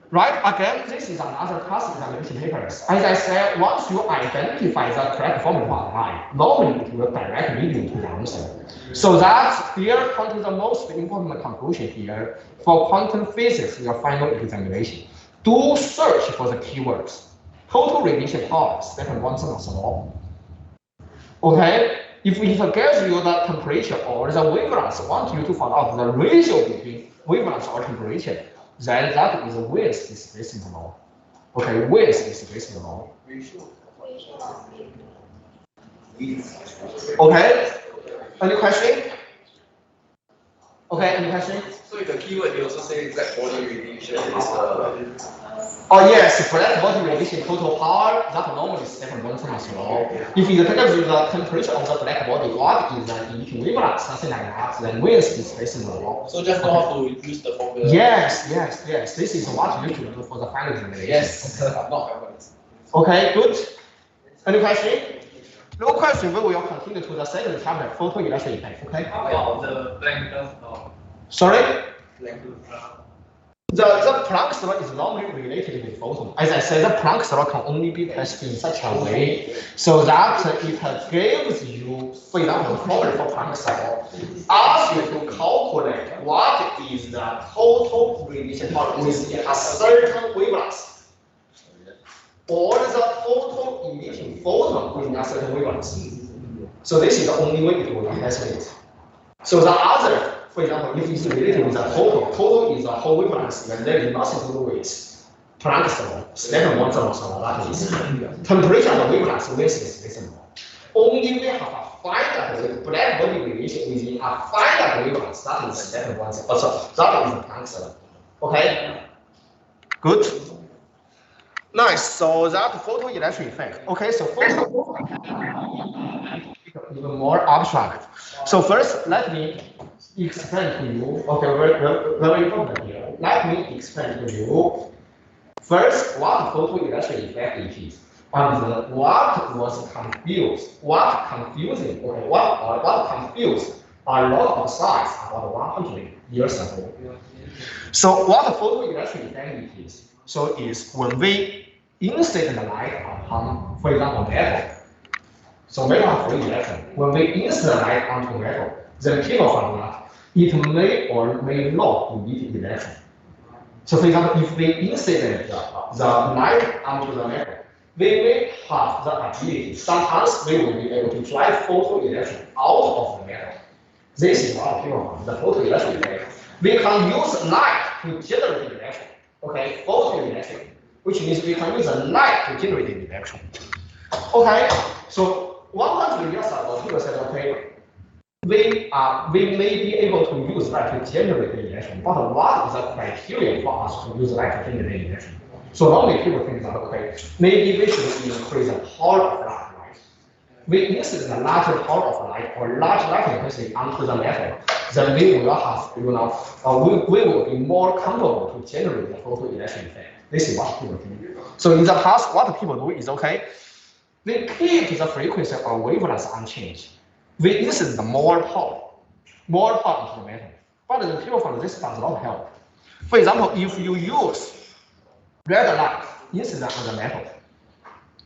Right, again, this is another classic examination papers. As I said, once you identify the correct formula to apply, normally it will directly lead you to the answer. So that here comes to the most important conclusion here. For quantum physics, your final examination, do search for the keywords. Total radiation power, Stefan Boltzmann's law. Okay, if it gives you the temperature or the wavelength, want you to find out the ratio between wavelength or temperature, then that is with displacement law. Okay, with displacement law. Okay, any question? Okay, any question? So the keyword you also say black body radiation is the. Oh yes, black body radiation total power, that normally is Stefan Boltzmann's law. If you take the temperature of the black body, what is the emitting wavelength, something like that, then with displacement law. So just know how to use the formula. Yes. This is what you should do for the final examination. Yes, not okay, good. Any question? No question, we will continue to the second chapter, photoelectric effect. Okay? How about the Planck's law? Sorry? Planck's law. The Planck's law is normally related with photon. As I said, the Planck's law can only be tested in such a way so that it gives you, for example, the problem for Planck's law, asks you to calculate what is the total radiation power with a certain wavelength, or the total emitting photon with a certain wavelength. So this is the only way it will be tested. So the other, for example, if it's related with the total is a whole wavelength, then there is nothing to do with Planck's law, Stefan Wald's law, that is temperature and wavelength with this law. Only we have a finite black body radiation within a finite wavelength. That is Stefan Wald's law. So that is Planck's law. Okay. Good. Nice. So that photoelectric effect. Okay. So even more abstract. So first, let me explain to you. Okay, very important here. Let me explain to you first what photoelectric effect it is, and what was confused, what confusing, okay, what confused a lot of science about 100 years ago. So what photoelectric effect it is? So is when we incident light upon, for example, metal. So we have free electron. When we incident light onto metal, then people found that it may or may not emit electron. So for example, if we incident the light onto the metal, we may have the ability, sometimes we will be able to drive photoelectron out of the metal. This is what people found, the photoelectric effect. We can use light to generate electron. Okay, photoelectric, which means we can use the light to generate the electron. Okay, so 100 years ago, people said, okay, we may be able to use light to generate the electron, but what is the criteria for us to use light to generate the electron? So normally people think that, okay, maybe we should increase the power of light. We insert the larger power of light or large light intensity onto the metal, then we will have, we will be more comfortable to generate the photoelectric effect. This is what people think. So in the past, what people do is, okay, we keep the frequency or wavelength unchanged. We insert the more power into the metal. But the people found this does not help. For example, if you use red light incident on the metal,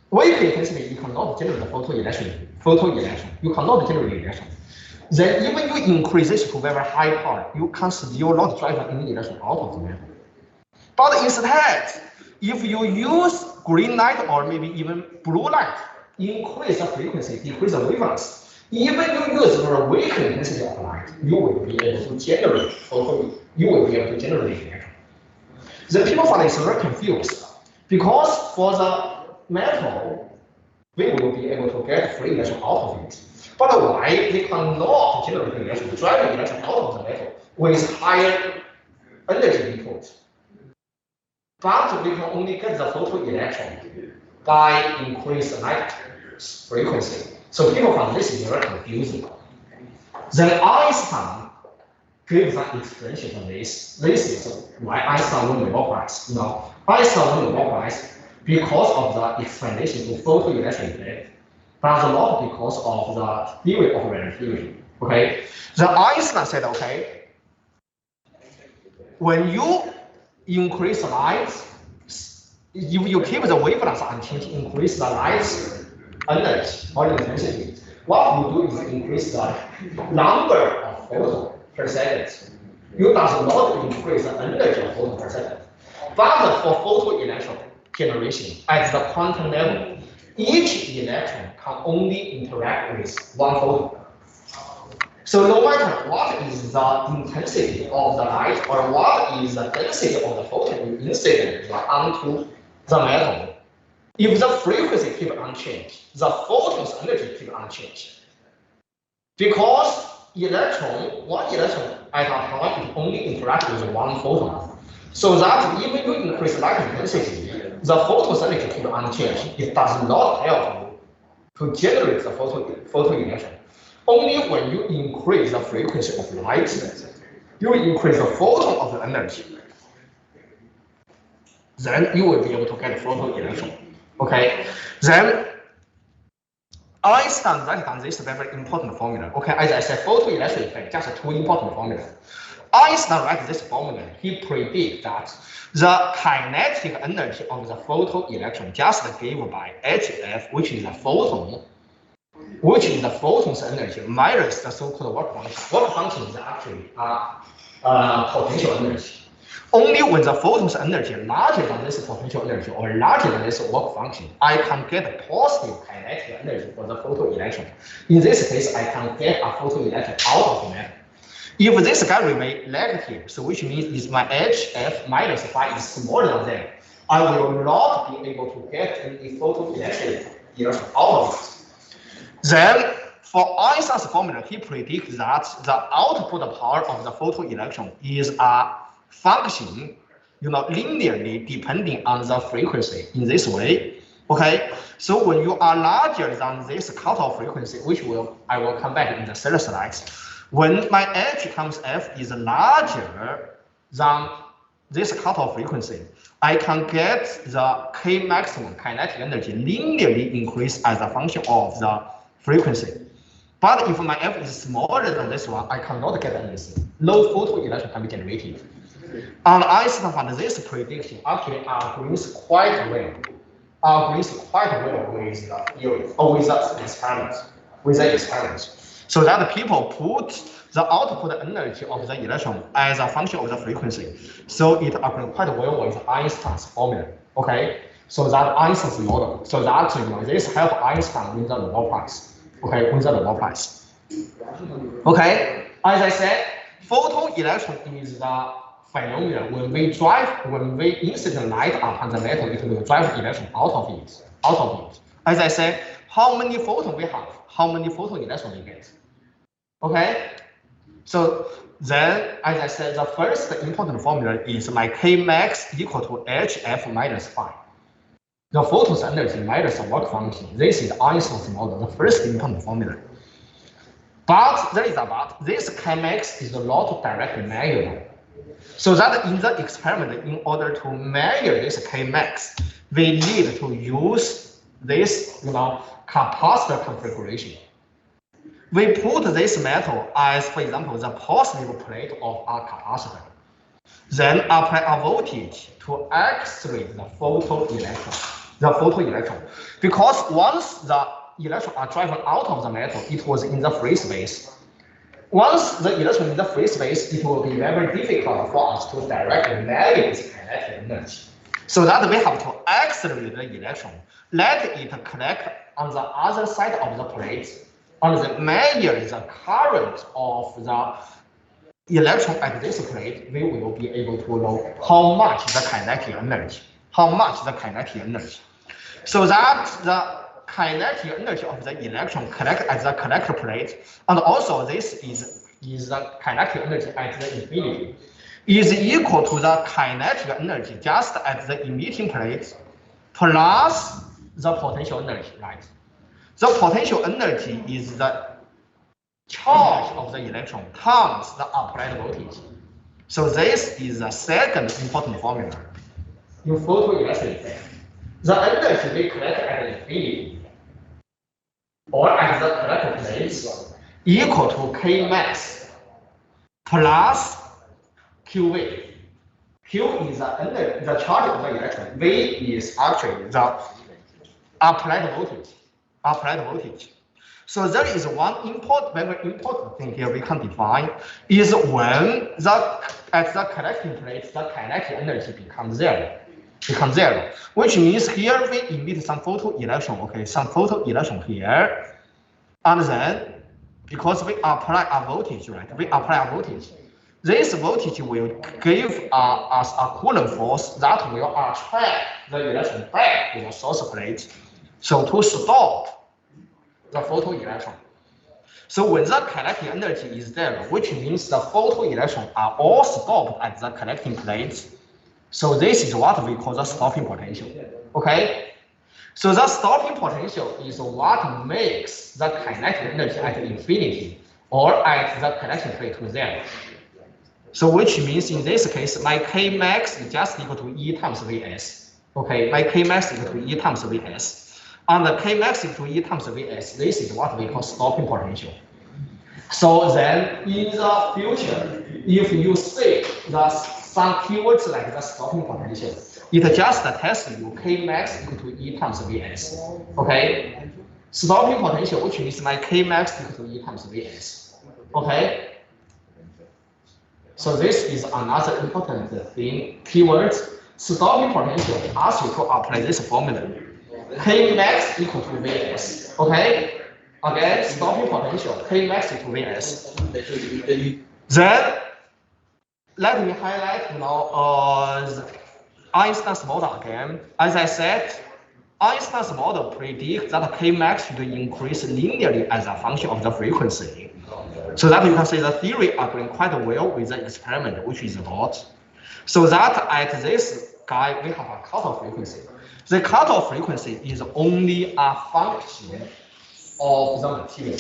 wave intensity you cannot generate the photoelectron. You cannot generate electron. Then even you increase this to very high power, you can still not drive any electron out of the metal. But instead, if you use green light or maybe even blue light, increase the frequency, decrease the wavelength, even you use the weak intensity of light, you will be able to generate electron. The people found this very confused because for the metal, we will be able to get free electron out of it. But why we cannot generate electron, drive electron out of the metal with higher energy input? But we can only get the photoelectron by increased light frequency. So people found this is very confusing. Then Einstein gave an explanation for this. This is why Einstein won the Nobel Prize. Einstein won the Nobel Prize because of the explanation to photoelectric effect, but not because of the theory of relativity. Okay. Then Einstein said, okay, when you increase the light, if you keep the wavelength unchanged, increase the light energy or intensity, what you do is increase the number of photons per second. You does not increase the energy of photon per second. But for photoelectron generation at the quantum level, each electron can only interact with one photon. So no matter what is the intensity of the light or what is the density of the photon you incident onto the metal, if the frequency keep unchanged, the photon's energy keep unchanged. Because one electron at a time it only interacts with one photon. So that even you increase light intensity, the photon's energy keep unchanged. It does not help you to generate the photoelectron. Only when you increase the frequency of light, you increase the photon of the energy, then you will be able to get photoelectron. Okay, then Einstein wrote down this very important formula. Okay, as I said, photoelectric effect, just two important formulas. Einstein wrote this formula. He predicted that the kinetic energy of the photoelectron just given by HF, which is the photon's energy, minus the so-called work function. Work function is actually potential energy. Only when the photon's energy larger than this potential energy or larger than this work function, I can get positive kinetic energy for the photoelectron. In this case, I can get a photoelectron out of the metal. If this guy remains negative, so which means is my HF minus phi is smaller than I will not be able to get any photoelectric electron out of it. Then for Einstein's formula, he predicts that the output power of the photoelectron is a function, linearly depending on the frequency in this way. Okay, so when you are larger than this cutoff frequency, which I will come back in the third slide, when my H times F is larger than this cutoff frequency, I can get the K maximum kinetic energy linearly increase as a function of the frequency. But if my F is smaller than this one, I cannot get anything. No photoelectron can be generated. And Einstein found this prediction actually agrees quite well. Agrees quite well with the theory or with the experiment. So that people put the output energy of the electron as a function of the frequency. So it agrees quite well with Einstein's formula. Okay, so that Einstein's model. So that this help Einstein win the Nobel Prize. Okay, win the Nobel Prize. Okay, as I said, photoelectron is the phenomenon when we incident light upon the metal, it will drive electron out of it. As I said, how many photons we have, how many photoelectrons we get. Okay, so then, as I said, the first important formula is my K max equal to HF minus phi. The photon's energy minus the work function. This is Einstein's model, the first important formula. But there is a but. This K max is not directly measurable. So that in the experiment, in order to measure this K max, we need to use this, capacitor configuration. We put this metal as, for example, the positive plate of a capacitor. Then apply a voltage to accelerate the photoelectron. Because once the electrons are driven out of the metal, it was in the free space. Once the electron in the free space, it will be very difficult for us to directly measure its kinetic energy. So that we have to accelerate the electron, let it collect on the other side of the plate, and then measure the current of the electron at this plate. We will be able to know how much the kinetic energy. So that the kinetic energy of the electron collect at the collector plate, and also this is the kinetic energy at the infinity, is equal to the kinetic energy just at the emitting plate plus the potential energy, right? The potential energy is the charge of the electron times the applied voltage. So this is the second important formula in photoelectric effect. The energy we collect at infinity or at the collector plate equal to K max plus QV. Q is the charge of the electron. V is actually the applied voltage. So there is one very important thing here we can define is when at the collecting plate the kinetic energy becomes zero. Which means here we emit some photoelectron, okay, some photoelectron here, and then because we apply a voltage, right? This voltage will give us a Coulomb force that will attract the electron back to the source plate, so to stop the photoelectron. So when the kinetic energy is there, which means the photoelectrons are all stopped at the collecting plate. So this is what we call the stopping potential. Okay? So the stopping potential is what makes the kinetic energy at infinity or at the collecting plate to zero. So which means in this case, my K max is just equal to E times Vs. Okay, my K max is equal to E times Vs. And the K max is equal to E times Vs. This is what we call stopping potential. So then in the future, if you see some keywords like the stopping potential, it just tells you K max equal to E times Vs. Okay? Stopping potential, which means my K max equal to E times Vs. Okay? So this is another important thing. Keywords. Stopping potential asks you to apply this formula. K max equal to Vs. Okay? Again, stopping potential, K max equal to Vs. Then let me highlight now Einstein's model again. As I said, Einstein's model predicts that Kmax should increase linearly as a function of the frequency. So that you can say the theory agrees quite well with the experiment, which is not. So that at this guy, we have a cutoff frequency. The cutoff frequency is only a function of the material.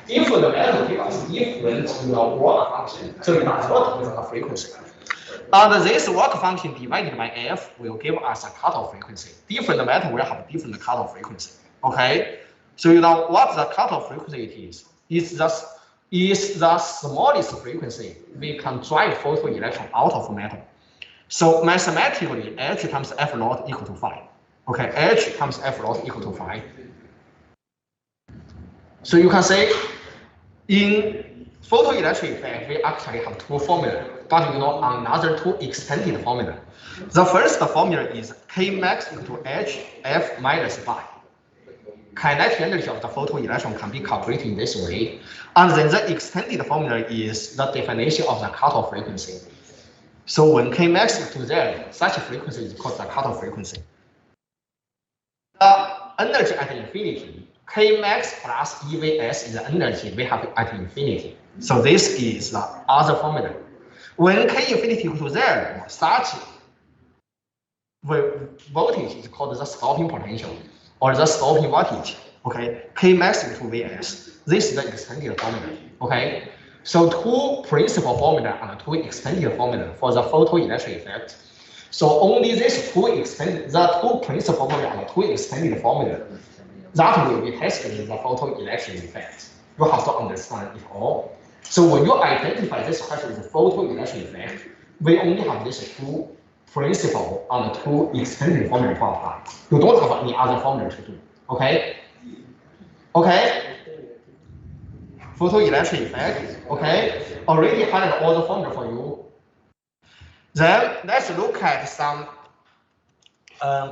If the metal gives us different work function, so it does not with the frequency. And this work function divided by f will give us a cutoff frequency. Different metal will have different cutoff frequency. Okay, so you know what the cutoff frequency it is? Is the smallest frequency we can drive photoelectron out of metal. So mathematically, h times f naught equal to phi. Okay, h times f naught equal to phi. So you can say in photoelectric effect, we actually have two formulas, but you know another two extended formula. The first formula is Kmax equal to hf minus phi. Kinetic energy of the photoelectron can be calculated in this way. And then the extended formula is the definition of the cutoff frequency. So when Kmax equal to 0, such a frequency is called the cutoff frequency. The energy at infinity, Kmax plus EVS is the energy we have at infinity. So this is the other formula. When K infinity equal to 0, such voltage is called the stopping potential or the stopping voltage. Okay, Kmax equal to Vs. This is the extended formula. Okay, so two principal formula and two extended formula for the photoelectric effect. So only these two extended, the two principal formula and two extended formula that will be tested in the photoelectric effect. You have to understand it all. So when you identify this question as a photoelectric effect, we only have these two principal and two extended formula to apply. You don't have any other formula to do. Okay? Okay? Photoelectric effect. Okay? Already highlighted all the formula for you. Then let's look at some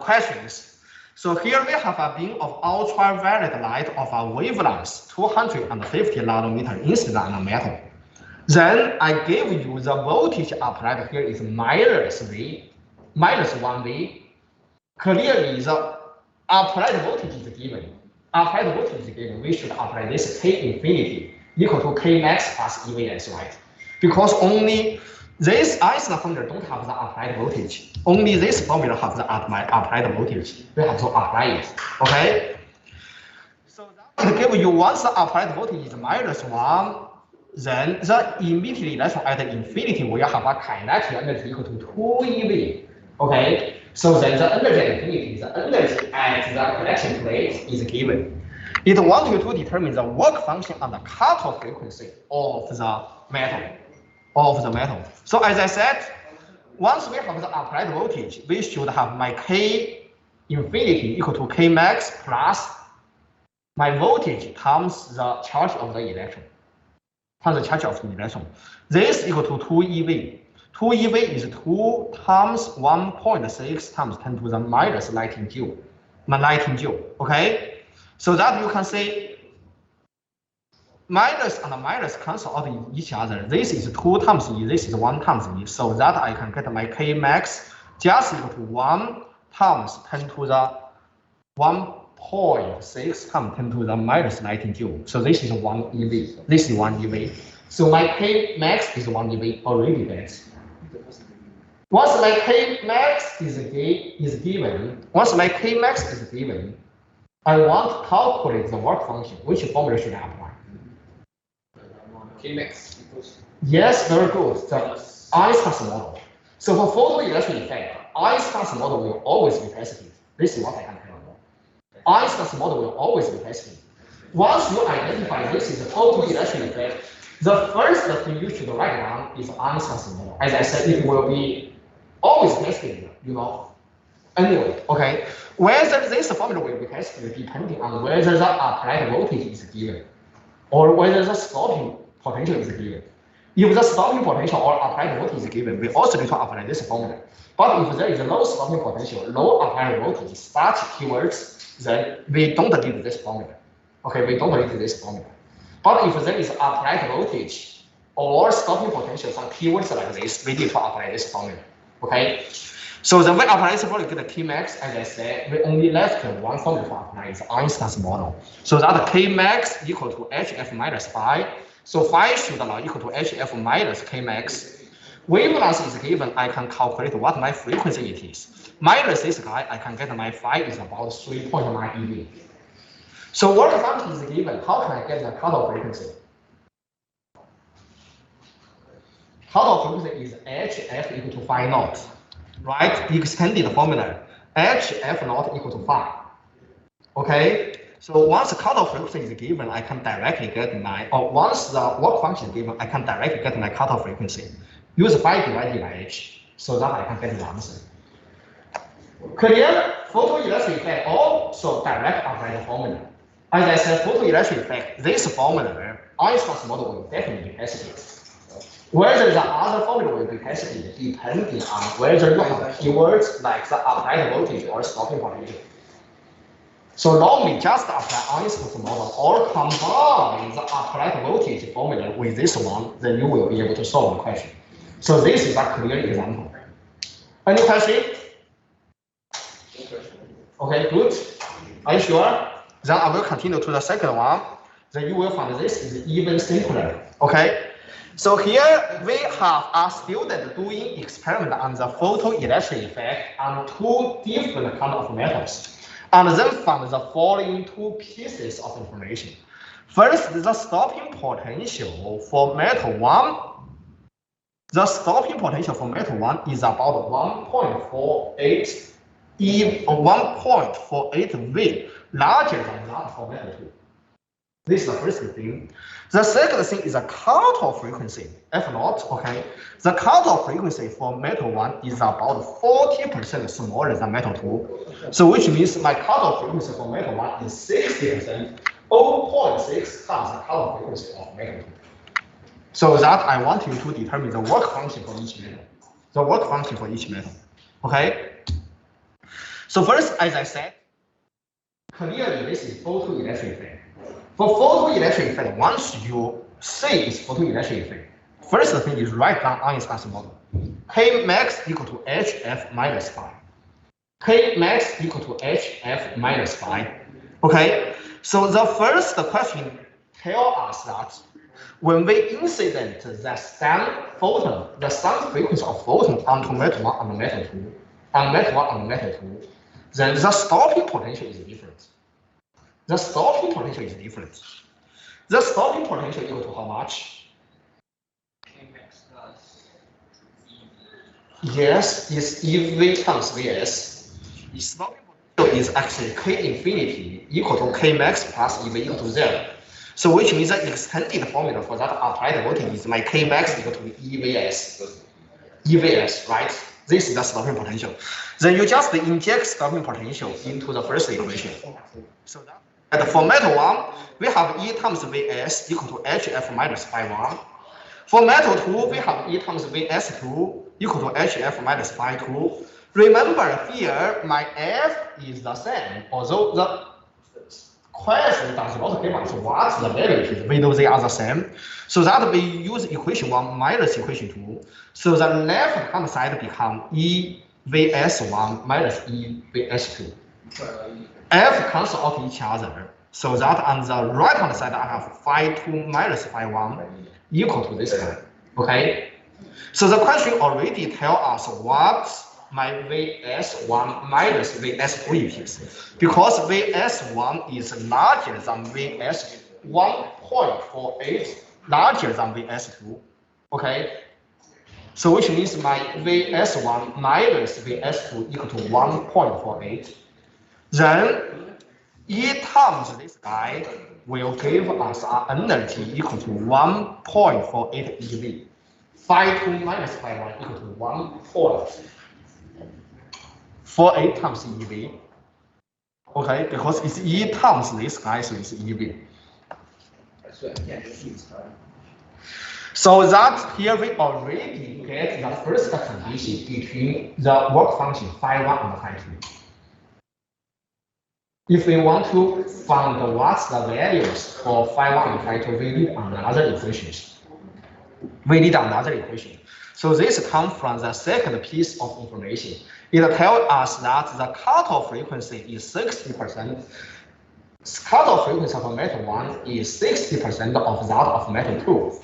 questions. So here we have a beam of ultraviolet light of a wavelength 250 nanometer incident on metal. Then I gave you the voltage applied here is minus V, minus 1V. Clearly the applied voltage is given. Applied voltage is given. We should apply this K infinity equal to Kmax plus EVS, right? Because only this Einstein formula don't have the applied voltage. Only this formula has the applied voltage. We have to apply it. Okay? So that will give you once the applied voltage is minus 1, then the emitted electron at infinity will have a kinetic energy equal to 2eV. Okay? So then the energy at infinity, the energy at the collection plate is given. It wants you to determine the work function and the cutoff frequency of the metal. So as I said, once we have the applied voltage, we should have my K infinity equal to Kmax plus my voltage times the charge of the electron. This equal to 2eV. 2eV is 2 times 1.6 times 10 to the minus 19 joule. Okay? So that you can say minus and minus cancel out each other. This is 2 times E, this is 1 times E. So that I can get my Kmax just equal to 1 times 10 to the 1.6 times 10 to the minus 19 joule. So this is 1 eV. This is 1 eV. So my Kmax is 1 eV already there. Once my Kmax is given, I want to calculate the work function. Which formula should I apply? Kmax equals. Yes, very good. The Einstein's model. So for photoelectric effect, Einstein's model will always be tested. This is what I can tell you. Einstein's model will always be tested. Once you identify this is a photoelectric effect, the first thing you should write down is Einstein's model. As I said, it will be always tested, Anyway, okay. Whether this formula will be tested depending on whether the applied voltage is given or whether the stopping potential is given. If the stopping potential or applied voltage is given, we also need to apply this formula. But if there is no stopping potential, no applied voltage, such keywords, then we don't need this formula. Okay, we don't need this formula. But if there is applied voltage or stopping potential, some keywords like this, we need to apply this formula. Okay. So then we apply this formula to get the Kmax, as I said, we only left one formula to apply, is Einstein's model. So that Kmax equal to HF minus phi. So phi should now equal to HF minus Kmax. Wavelength is given, I can calculate what my frequency it is. Minus this guy, I can get my phi is about 3.9 eV. So work function is given, how can I get the cutoff frequency? Cutoff frequency is HF equal to phi naught, right? Extended formula, HF naught equal to phi. Okay, so once the cutoff frequency is given, I can directly get my, or once the work function is given, I can directly get my cutoff frequency. Use phi divided by h, so that I can get the answer. Clear? Photoelectric effect also direct apply the formula. As I said, photoelectric effect, this formula, Einstein's model will definitely be tested. Whether the other formula will be tested depending on whether you have keywords like the applied voltage or stopping potential. So now we just apply Einstein's model or combine the applied voltage formula with this one, then you will be able to solve the question. So this is a clear example. Any question? Okay, good. Are you sure? Then I will continue to the second one. Then you will find this is even simpler. Okay. So here we have a student doing experiment on the photoelectric effect on two different kind of metals, and then found the following two pieces of information. First, the stopping potential for metal 1. The stopping potential for metal 1 is about 1.48 V, larger than that for metal 2. This is the first thing. The second thing is a cutoff frequency, F naught, okay? The cutoff frequency for metal 1 is about 40% smaller than metal 2. So which means my cutoff frequency for metal 1 is 60%, 0.6 times the cutoff frequency of metal 2. So that I want you to determine the work function for each metal. The work function for each metal, okay? So first, as I said, clearly this is photoelectric effect. For photoelectric effect, once you say it's photoelectric effect, first thing is write down Einstein's model. Kmax equal to HF minus phi. Kmax equal to HF minus phi. Okay, so the first question tells us that when we incident the sun photon, the sun frequency of photon onto metal 1 and metal 2, and metal 1 and metal 2, then the stopping potential is different. The stopping potential is different. The stopping potential equal to how much? Kmax plus Yes, it's EV times Vs. The stopping potential is actually K infinity equal to Kmax plus EV equal to 0. So which means the extended formula for that applied voltage is my Kmax equal to EVS. EVS, right? This is the stopping potential. Then you just inject stopping potential into the first equation. So that. And for metal 1, we have E times Vs equal to HF minus phi 1. For metal 2, we have E times Vs2 equal to HF minus phi 2. Remember here, my F is the same, although the question does not give us what the value is. We know they are the same. So that we use equation 1 minus equation 2. So the left hand side becomes EVS1 minus EVS2. F cancel out each other, so that on the right hand side I have phi 2 minus phi 1 equal to this guy. Okay, so the question already tells us what my Vs1 minus Vs3 is, because Vs1 is larger than Vs 1.48, larger than Vs2. Okay, so which means my Vs1 minus Vs2 equal to 1.48. Then E times this guy will give us an energy equal to 1.48 eV. Phi 2 minus phi 1 equal to 1.48 times eV. Okay, because it's E times this guy, so it's eV. So that here we already get the first condition between the work function phi 1 and phi 2. If we want to find what's the values for phi 1 and phi 2, we need another equation. So this comes from the second piece of information. it tells us that the cutoff frequency is 60%. Cutoff frequency of metal 1 is 60% of that of metal 2.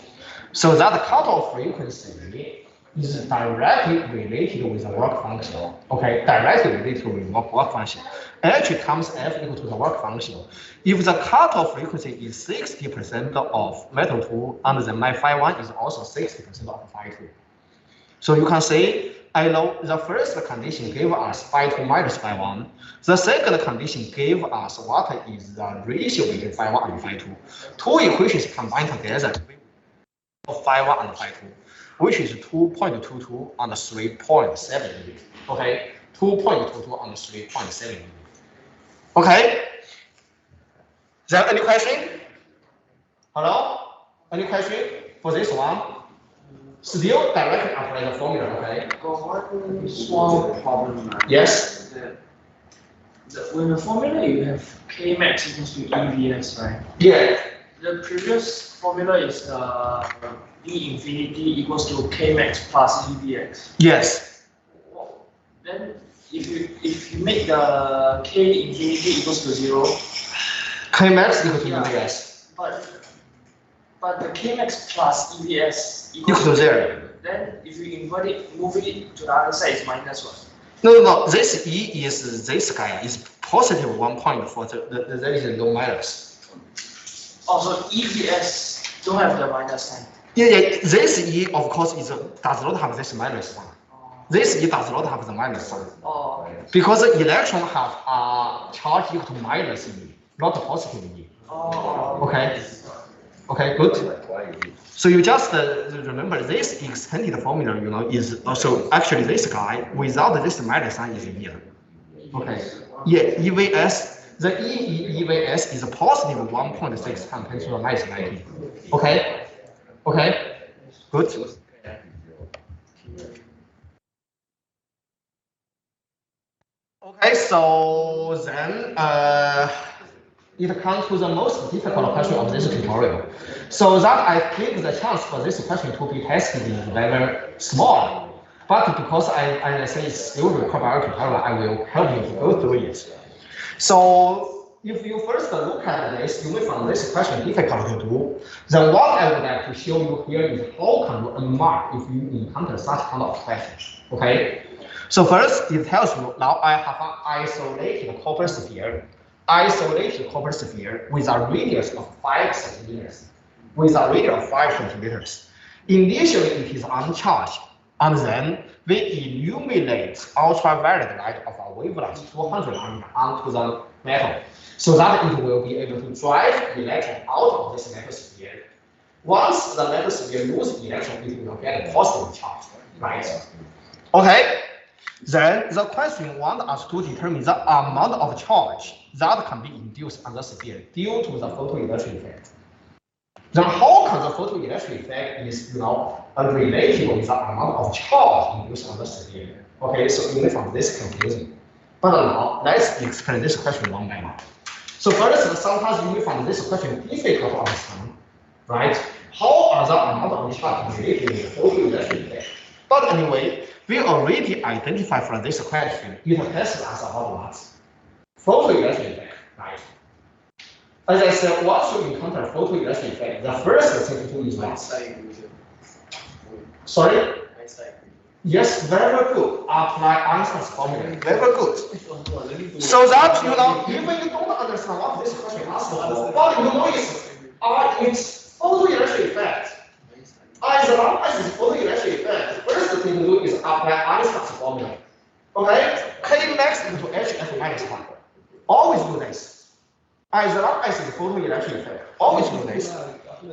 So that cutoff frequency is directly related with the work function. Okay, directly related with work function. H times F equal to the work function. If the cutoff frequency is 60% of metal 2, and then my phi 1 is also 60% of phi 2. So you can say, I know the first condition gave us phi 2 minus phi 1. The second condition gave us what is the ratio between phi 1 and phi 2. Two equations combined together of phi 1 and phi 2, which is 2.22 and 3.7. Okay, 2.22 and 3.7. Okay. Then any question? Hello? Any question for this one? Still directly apply the formula, okay? Got one small problem. Yes. When the formula you have K max equals to EVS, right? Yeah. The previous formula is E infinity equals to K max plus EVX. Yes. Then if you make the K infinity equals to 0. K max equal to EVS. But the K max plus EVS equal to 0. Then if you invert it, move it to the other side, it's minus 1. No. This E is this guy is positive 1.4. There is no minus. Also, EVS don't have the minus sign. Yeah. This E of course does not have this minus sign. This E does not have the minus sign. Oh. Because the electron have a charge equal to minus E, not positive E. Oh. Okay. Okay, good. So you just remember this extended formula, is also actually this guy without this minus sign is here. Okay. Yeah, EVS. The EVS is a positive 1.6 times 10 to the minus 19. Okay. Okay. Good. Okay, so then it comes to the most difficult question of this tutorial. So that I give the chance for this question to be tested is very small. But because I say it's still required tutorial, I will help you to go through it. So if you first look at this, you may find this question difficult to do. Then what I would like to show you here is how can you unmark if you encounter such kind of questions. Okay. So first, it tells you now I have an isolated copper sphere. Isolated copper sphere with a radius of 5 centimeters. With a radius of 5 centimeters. Initially, it is uncharged, and then we illuminate ultraviolet light of a wavelength 200 nanometer onto the metal, so that it will be able to drive electron out of this metal sphere. Once the metal sphere loses electron, it will get a positive charge, right? Okay. Then the question wants us to determine the amount of charge that can be induced on the sphere due to the photoelectric effect. Then how can the photoelectric effect is related with the amount of charge induced on the sphere? Okay, so you may find this confusing. But now let's explain this question one by one. So first, sometimes you may find this question difficult to understand, right? How are the amount of charge related with the photoelectric effect? But anyway, we already identified from this question, it tells us about what? Photoelectric effect, right? As I said, once you encounter photoelectric effect, the first thing to do is what? Sorry? Yes, very good. Apply Einstein's formula. Very good. So that even you don't understand what this question asks for, but you know it's photoelectric effect. As long as it's photoelectric effect, the first thing to do is apply Einstein's formula. Okay? K max into HF minus 1. Always do this. As long as it's photoelectric effect, always do this.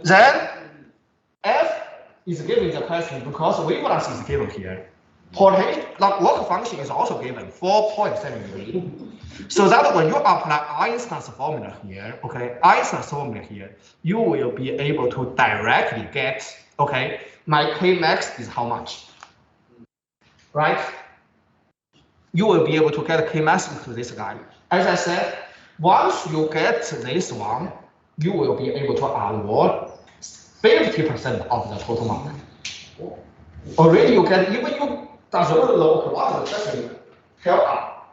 Then F is given the question because wavelength is given here. Potential, work function is also given 4.7 So that when you apply Einstein's formula here, okay, Einstein's formula here, you will be able to directly get, okay, my K max is how much? Right? You will be able to get K max into this guy. As I said, once you get this one, you will be able to award 50% of the total mark. Already you get, even you doesn't look what the question tell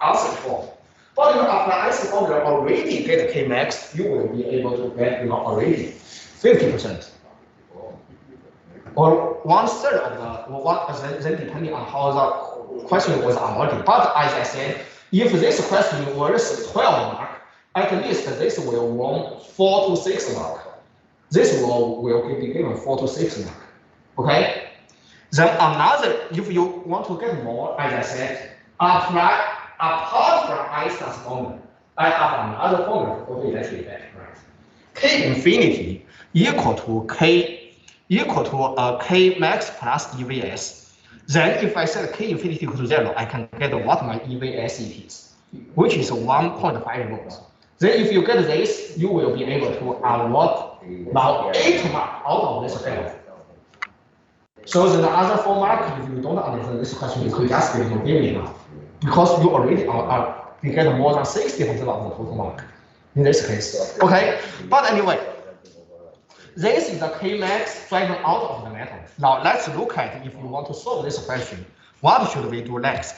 us for. But if you apply this formula already get Kmax, you will be able to get already 50%. Or 1/3 of the, then depending on how the question was awarded. But as I said, if this question was 12 mark, at least this will won 4 to 6 mark. This will be given 4 to 6 mark. Okay? Then another, if you want to get more, as I said, apply apart from Einstein's formula, I have another formula for photoelectric effect, right? K infinity equal to K max plus EVS. Then if I set K infinity equal to 0, I can get what my EVS is, which is 1.5 volts. Then if you get this, you will be able to award now 8 marks out of this field. So the other 4 marks, if you don't understand this question, you could just give me now. Because you already you get more than 60% of the total mark in this case. Okay, but anyway, this is the Kmax driving out of the metal. Now let's look at if you want to solve this question, what should we do next?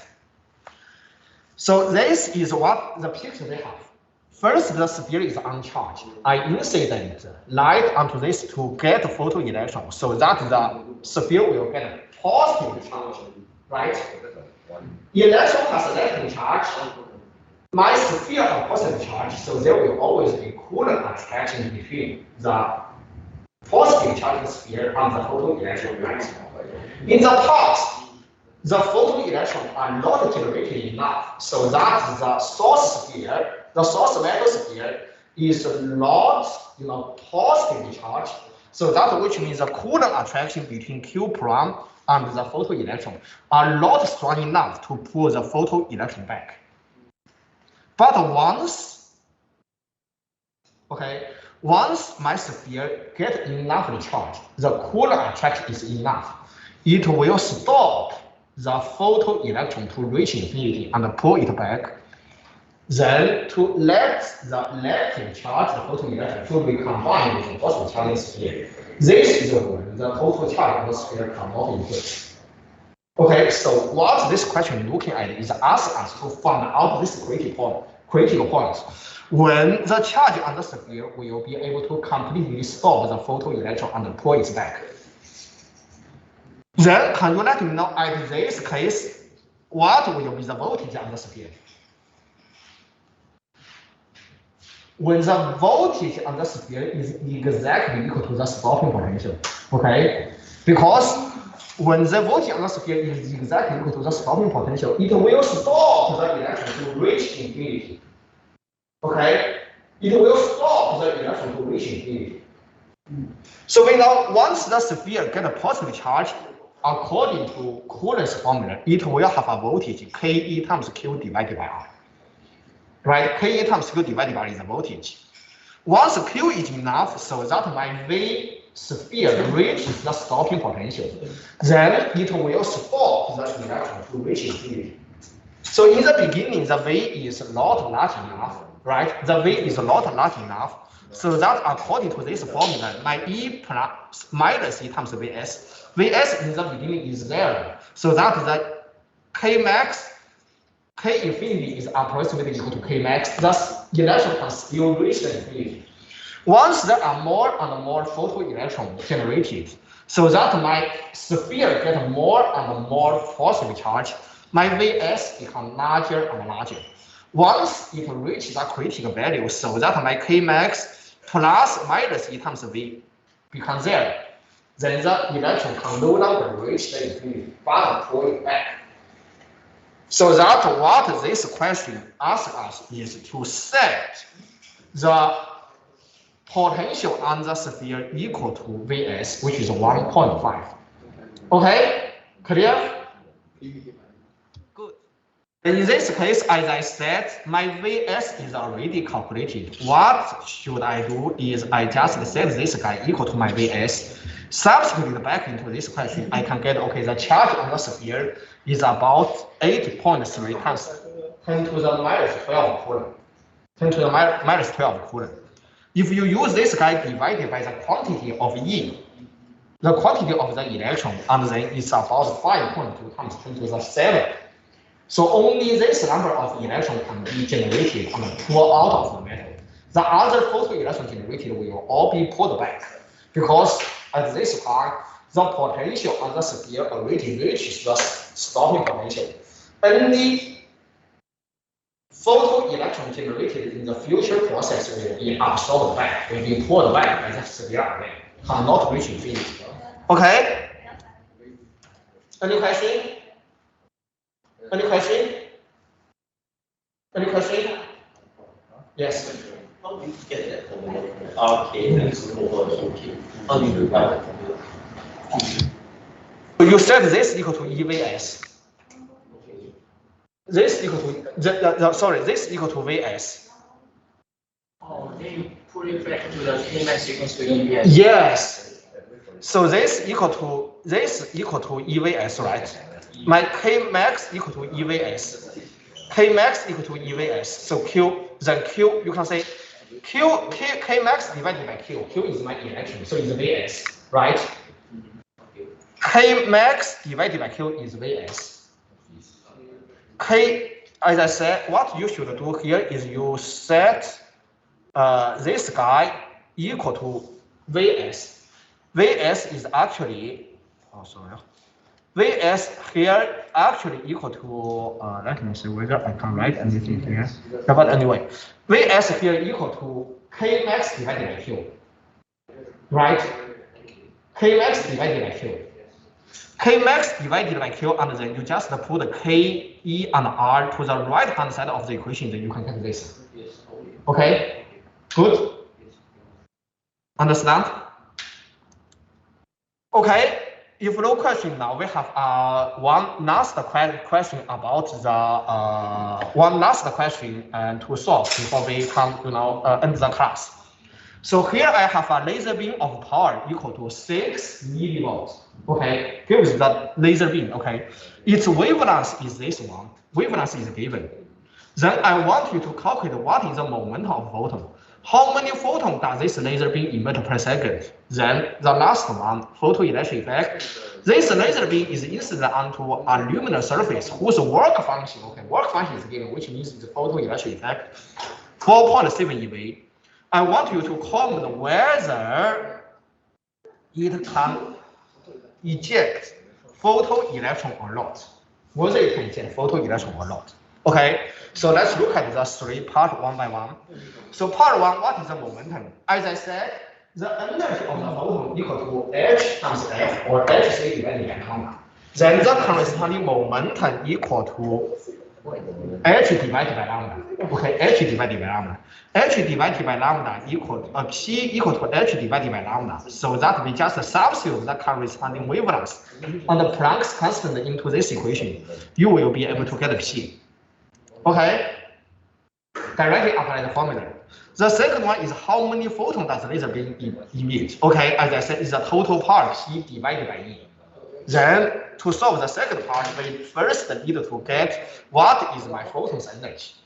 So this is what the picture they have. First, the sphere is uncharged. I incident light onto this to get photoelectron, so that the sphere will get a positive charge, right? Electron has a negative charge. My sphere has positive charge, so there will always be Coulomb attraction between the positive charged sphere and the photoelectron, right? In the past, the photoelectrons are not generated enough, so that the source sphere, the source metal sphere, is not positively charged. So that which means the Coulomb attraction between Q prime and the photoelectron are not strong enough to pull the photoelectron back. But once my sphere get enough charge, the Coulomb attraction is enough, it will stop the photoelectron to reach infinity and pull it back. Then to let the negative charge, the photoelectron, to be combined with the positive charge sphere. This is when the total charge of the sphere come out into it. Okay, so what this question looking at is ask us to find out this critical point. When the charge on the sphere will be able to completely stop the photoelectron and pull it back. Then can you let me know at this case, what will be the voltage on the sphere? When the voltage on the sphere is exactly equal to the stopping potential, okay? Because when the voltage on the sphere is exactly equal to the stopping potential, it will stop the electron to reach infinity, okay? It will stop the electron to reach infinity. So we know once the sphere get a positive charge, according to Coulomb's formula, it will have a voltage Ke times Q divided by R. Right, Ke times Q divided by R is the voltage. Once Q is enough, so that my V sphere reaches the stopping potential, then it will stop the electron to reach infinity. So in the beginning, the V is not large enough, right? The V is not large enough, so that according to this formula, my E plus minus E times Vs. Vs in the beginning is 0, so that the Kmax, K infinity is approximately equal to Kmax, thus electron can still reach the infinity. Once there are more and more photoelectrons generated, so that my sphere get more and more positive charge, my Vs become larger and larger. Once it reaches the critical value, so that my Kmax plus minus E times V becomes 0. Then the electron can no longer reach the infinity, but pull it back. So that what this question asks us is to set the potential on the sphere equal to Vs, which is 1.5. Okay, clear? Good. In this case, as I said, my Vs is already calculated. What should I do is I just set this guy equal to my Vs. Substitute back into this question, I can get, okay, the charge on the sphere is about 8.3 times 10 to the minus 12 Coulomb. 10 to the minus 12 Coulomb. If you use this guy divided by the quantity of E, the quantity of the electron, and then it's about 5.2 times 10 to the 7. So only this number of electrons can be generated and pulled out of the metal. The other photoelectron generated will all be pulled back, because at this part, the potential on the sphere already reaches the stopping potential. Any photoelectron generated in the future process will be absorbed back, will be pulled back by the sphere again, cannot reach infinity. Okay? Any question? Any question? Any question? Yes. How do you get that formula from RK and over QK? How do you derive that formula? You set this equal to EVS. This equal to sorry, this equal to VS. Oh, then you put it back to the Kmax equals to EVS. Yes. So this equal to EVS, right? My Kmax equal to EVS. Kmax equal to EVS. So Q, you can say Kmax divided by Q. Q is my electron, so it's VS, right? Kmax divided by Q is VS. K, as I said, what you should do here is you set this guy equal to VS. VS is actually, VS here actually equal to, let me see whether I can write anything here. But anyway, VS here equal to Kmax divided by Q, right? Kmax divided by Q. Kmax divided by Q, and then you just put K, E, and R to the right hand side of the equation, then you can get this. Okay? Good? Understand? Okay, if no question now, we have one last question about the one last question to solve before we come end the class. So here I have a laser beam of power equal to 6 millivolts. Okay, here is the laser beam. Okay, its wavelength is this one. Wavelength is given. Then I want you to calculate what is the momentum of photon. How many photons does this laser beam emit per second? Then the last one, photoelectric effect. This laser beam is incident onto a luminous surface whose work function, work function is given, which means it's photoelectric effect, 4.7 eV. I want you to comment whether it can eject photoelectron or not. Whether it can eject photoelectron or not. Okay, so let's look at the three parts one by one. So part one, what is the momentum? As I said, the energy of the photon equal to H times F or Hc divided by lambda. Then the corresponding momentum equal to H divided by lambda. Okay, H divided by lambda. H divided by lambda equal to P equal to H divided by lambda. So that we just substitute the corresponding wavelength and the Planck's constant into this equation. You will be able to get P. Okay, directly apply the formula. The second one is how many photons does the laser beam emit? Okay, as I said, it's the total power P divided by E. Then to solve the second part, we first need to get what is my photon's energy.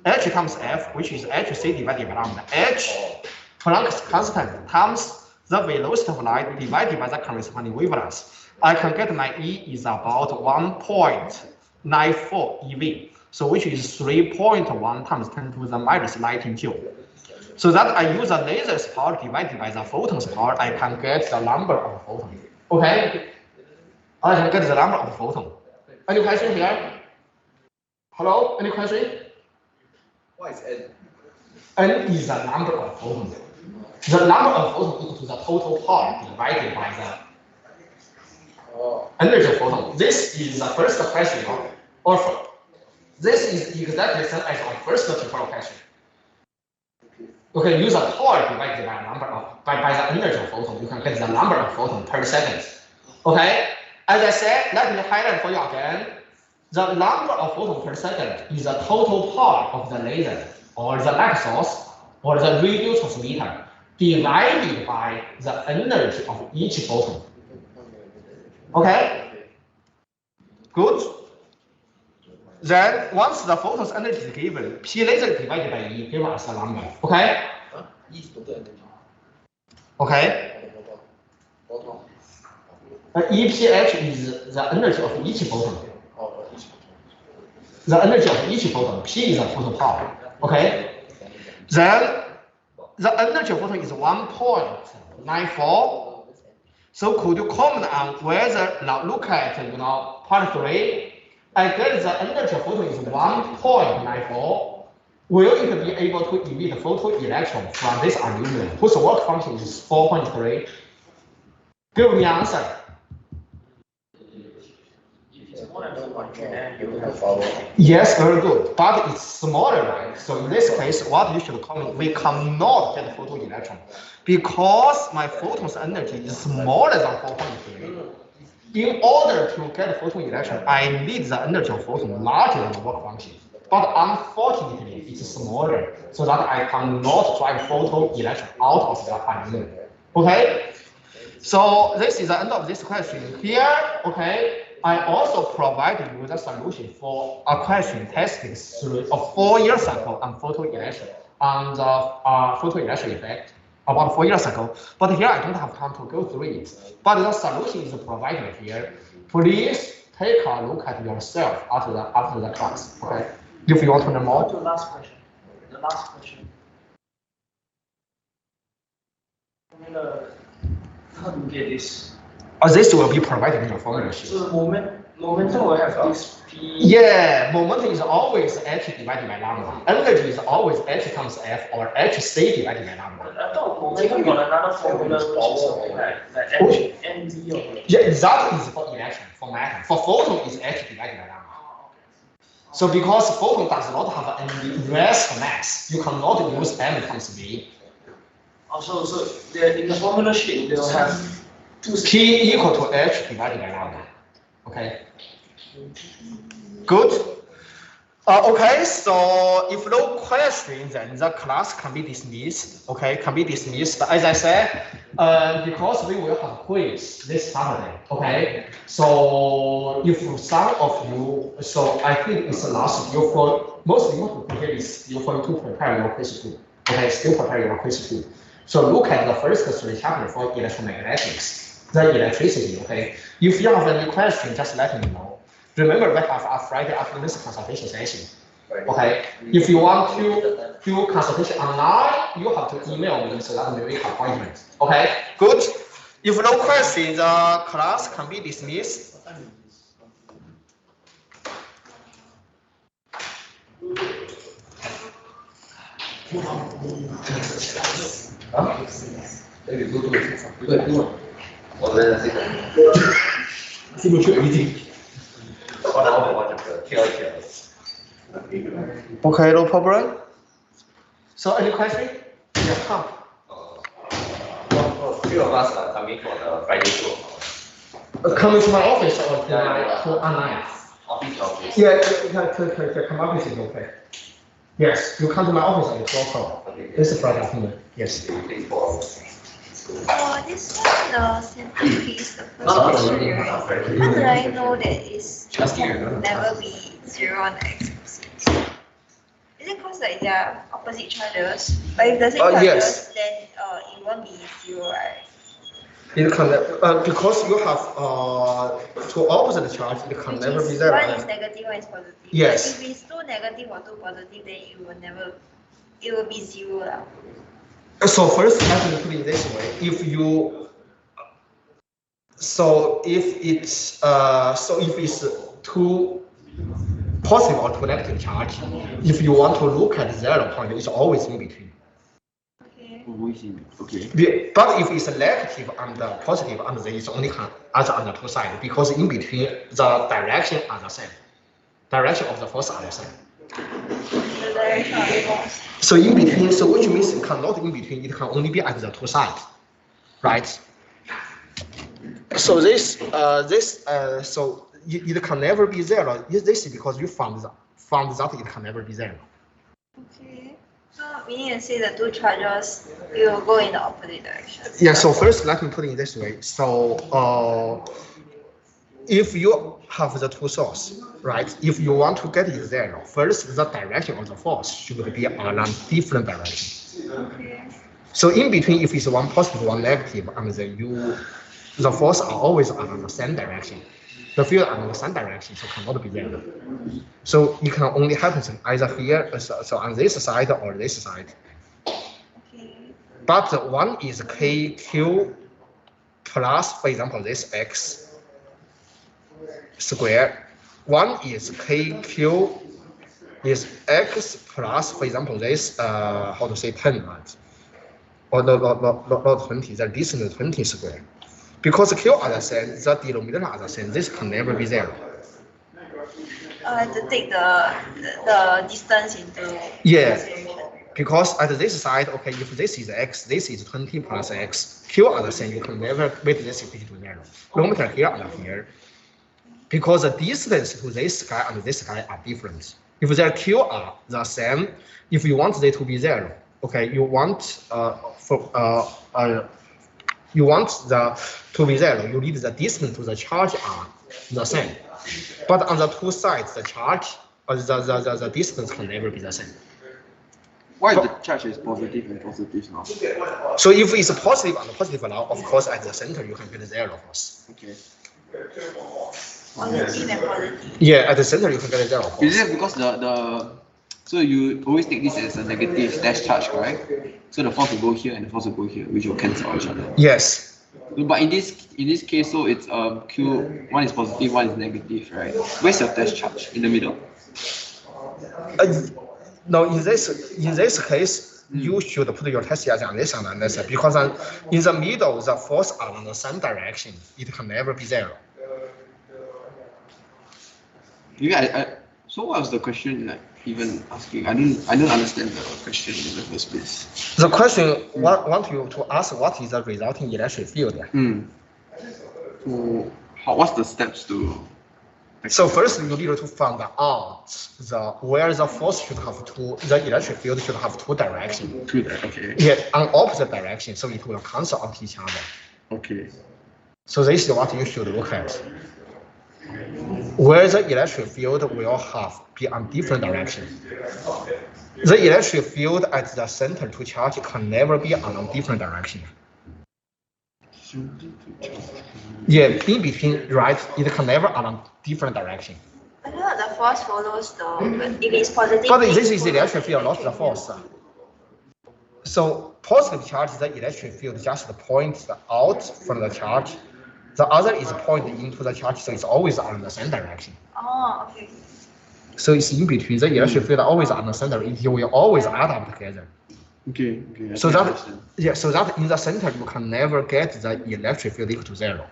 H times F, which is Hc divided by lambda. H, Planck's constant, times the velocity of light divided by the corresponding wavelength. I can get my E is about 1.94 eV. So which is 3.1 times 10 to the minus 19 joule. So that I use the laser's power divided by the photon's power, I can get the number of photons. Okay? I can get the number of photons. Any question here? Hello? Any question? What is N? N is the number of photons. The number of photons equal to the total power divided by the energy of photon. This is the first question also. This is exactly the same as our first tutorial question. You can use the power divided by number of by the energy of photon. You can get the number of photons per second. Okay. As I said, let me highlight for you again. The number of photons per second is the total power of the laser or the light source or the radio transmitter divided by the energy of each photon. Okay. Good. Then once the photon's energy is given, P laser divided by E give us the number. Okay? Okay. EPH is the energy of each photon. the energy of each photon. P is the photon power. Okay. Then the energy of photon is 1.94. So could you comment on whether now look at part 3? I get the energy of photon is 1.94. Will it be able to emit photoelectron from this aluminum whose work function is 4.3? Give me an answer. Yes, very good. But it's smaller, right? So in this case, what you should comment, we cannot get photoelectron because my photon's energy is smaller than 4.3. In order to get photoelectron, I need the energy of photon larger than the work function. But unfortunately, it's smaller, so that I cannot drive photoelectron out of the aluminum. Okay? So this is the end of this question. Here, okay, I also provided you the solution for a question testing a 4-year cycle on photoelectron, on the photoelectron effect about 4 years ago. But here I don't have time to go through it. But the solution is provided here. Please take a look at yourself after the class. Okay. If you want to know more. The last question. The last question. How do you get this? This will be provided in your formula sheet. So the momentum will have this P. Yeah, momentum is always h divided by lambda. Energy is always h times f or hc divided by lambda. I thought momentum got another formula which is something like NV or. Yeah, that is for electron, for matter. For photon is h divided by lambda. So because photon does not have any rest mass, you cannot use m times v. Also, so in the formula sheet they will have P equal to h divided by lambda. Okay. Good. Okay, so if no question, then the class can be dismissed. Okay, can be dismissed. As I said, because we will have quiz this Saturday. Okay, so if some of you, so I think it's the last year for most important here is you for you to prepare your quiz too. Okay, still prepare your quiz too. So look at the first 3 chapters for electromagnetics, the electricity. Okay, if you have any question, just let me know. Remember, we have a Friday afternoon consultation session. Okay, if you want to do consultation online, you have to email me so that we make appointment. Okay, good. If no question, the class can be dismissed. Okay, no problem. So any question? Yeah, come. Few of us are coming for the Friday show. Coming to my office or to online? Office. Yeah, come office is okay. Yes, you come to my office at 12 o'clock. This is Friday afternoon. Yes. For this one, the centerpiece, the first question, right? How do I know that it can never be 0 on the x-axis? Is it because like they are opposite charges? But if the same charges, yes. Then it won't be 0, right? It can because you have two opposite charge, it can never be there. One is negative, one is positive. Yes. But if it's 2 negative or 2 positive, then it will be 0 lah. So first, let me put it this way: if it's two positive or two negative charge, if you want to look at 0 point, it's always in between. Okay. But if it's negative and positive, and then it's only on the two sides because in between the direction are the same. Direction of the force are the same. The direction of the force. So in between, so which means it cannot in between, it can only be at the two sides, right? So so it can never be 0. This is because you found that it can never be 0. Okay. So we need to say the 2 charges will go in the opposite direction. Yeah. So first, let me put it this way. So if you have the 2 sources, right? If you want to get it 0, first the direction of the force should be along different direction. Okay. So in between, if it's one positive, one negative, and then the force are always along the same direction. The field on the sun direction, so cannot be zero. So it can only happen either here, so on this side or this side. Okay. But one is KQ plus, for example, this X squared. One is KQ is X plus, for example, this, how to say 10, right? Or not 20, the distance 20 squared. Because Q are the same, the denominator are the same, this can never be zero. I have to take the distance into Yeah. consideration. Because at this side, okay, if this is X, this is 20 plus X, Q are the same, you can never make this equation to zero. No matter here or here. Because the distance to this guy and this guy are different. If their Q are the same, if you want they to be zero, okay, you want to be zero, you need the distance to the charge are the same. But on the two sides, the charge or the distance can never be the same. Why the charge is positive and positive now? So if it's positive and positive now, of course at the center you can get zero force. Okay. Positive and positive. Yeah, at the center you can get zero force. Is it because so you always take this as a negative dash charge, correct? So the force will go here and the force will go here, which will cancel each other. Yes. But in this case, so it's Q, one is positive, one is negative, right? Where's your dash charge? In the middle? No, in this case, you should put your test charge on this and on this side, because in the middle, the force are in the same direction. It can never be zero. Yeah, so what was the question like even asking? I don't understand the question in the first place. The question want you to ask what is the resulting electric field. So what's the steps to? So first you need to find out where the force should have the electric field should have two directions. Okay. Yeah, on opposite direction, so it will cancel out each other. Okay. So this is what you should look at. Where the electric field will be on different direction. The electric field at the center to charge can never be on a different direction. Yeah, in between, right? It can never on a different direction. I thought the force follows the, if it's positive. But this is the electric field, not the force. So positive charge, the electric field just points out from the charge. The other is pointed into the charge, so it's always on the same direction. Oh, okay. So it's in between. The electric field always on the center. It will always add up together. Okay. So that in the center you can never get the electric field equal to zero.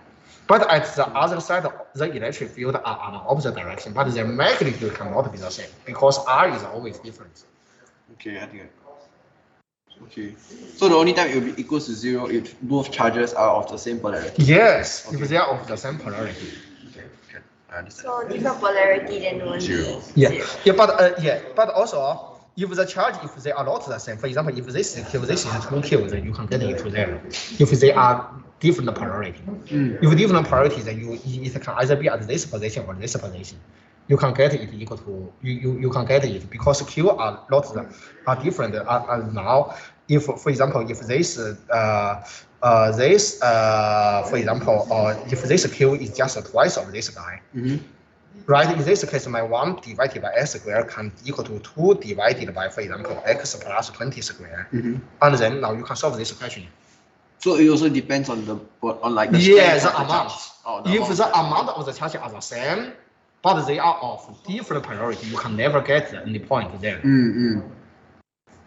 But at the other side, the electric field are on the opposite direction, but their magnitude cannot be the same because R is always different. Okay, I think. Okay. So the only time it will be equals to zero if both charges are of the same polarity. Yes, Okay. if they are of the same polarity. Okay. I understand. So different polarity then only Zero. Yeah, but also if the charge, if they are not the same, for example, if this is Q, this is 2Q, then you can get it to zero. If they are different polarity, if different polarity, then it can either be at this position or this position. You can get it equal to you can get it because Q are not are different now. If for example, if this for example, if this Q is just twice of this guy. Right, in this case, my 1 divided by x squared can equal to 2 divided by, for example, x plus 20 squared. And then now you can solve this question. So it also depends on the the the amount. amount. Oh, If the amount of the charge are the same, but they are of different priority, you can never get any point there.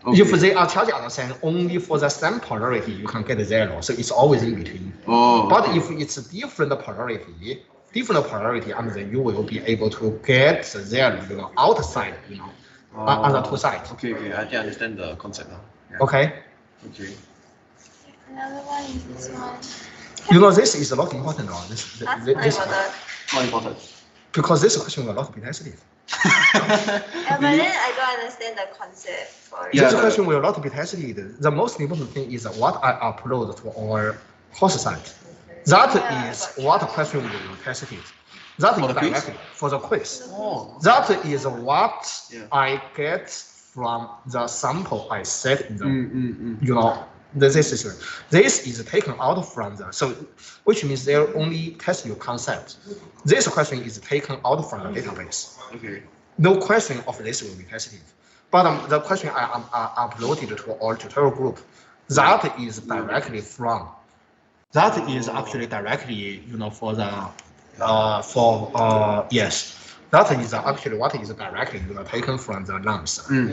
Okay. If they are charged are the same, only for the same polarity, you can get zero. So it's always in between. Oh. But if it's different polarity, and then you will be able to get zero, outside, on the two sides. Okay, I think I understand the concept now. Yeah. Okay. Okay. Another one is this one. This is a lot important now. This Not important. because this question will not be tested. Yeah, but then I don't understand the concept for it. Yeah. This question will not be tested. The most important thing is what I upload to our course site. That is what question we will test it. That For is the quiz? directly for the quiz. Oh. That is what Yeah. I get from the sample I set in the, This is taken out from the, so which means they only test your concept. This question is taken out from the database. Okay. No question of this will be tested. But the question I uploaded to our tutorial group, that is directly from, that is actually directly, you know, for the, yes, that is actually what is directly, you know, taken from the LAMS, from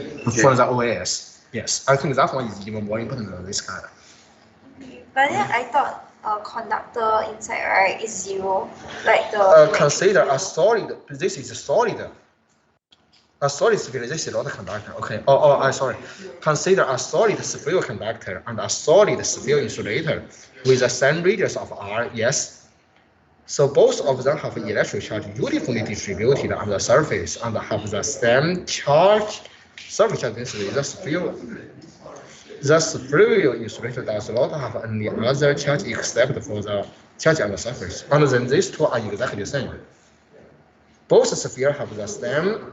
the OAS. Yes, I think that one is even more important than this guy. But then I thought conductor inside, right, is 0, like the. Consider a solid. This is a solid. A solid sphere. This is not a conductor. Okay. Sorry. Consider a solid sphere conductor and a solid sphere insulator with the same radius of r. Yes. So both of them have electric charge uniformly distributed on the surface and have the same charge. Surface charge density. The sphere insulator does not have any other charge except for the charge on the surface. And then these two are exactly the same. Both spheres have the same.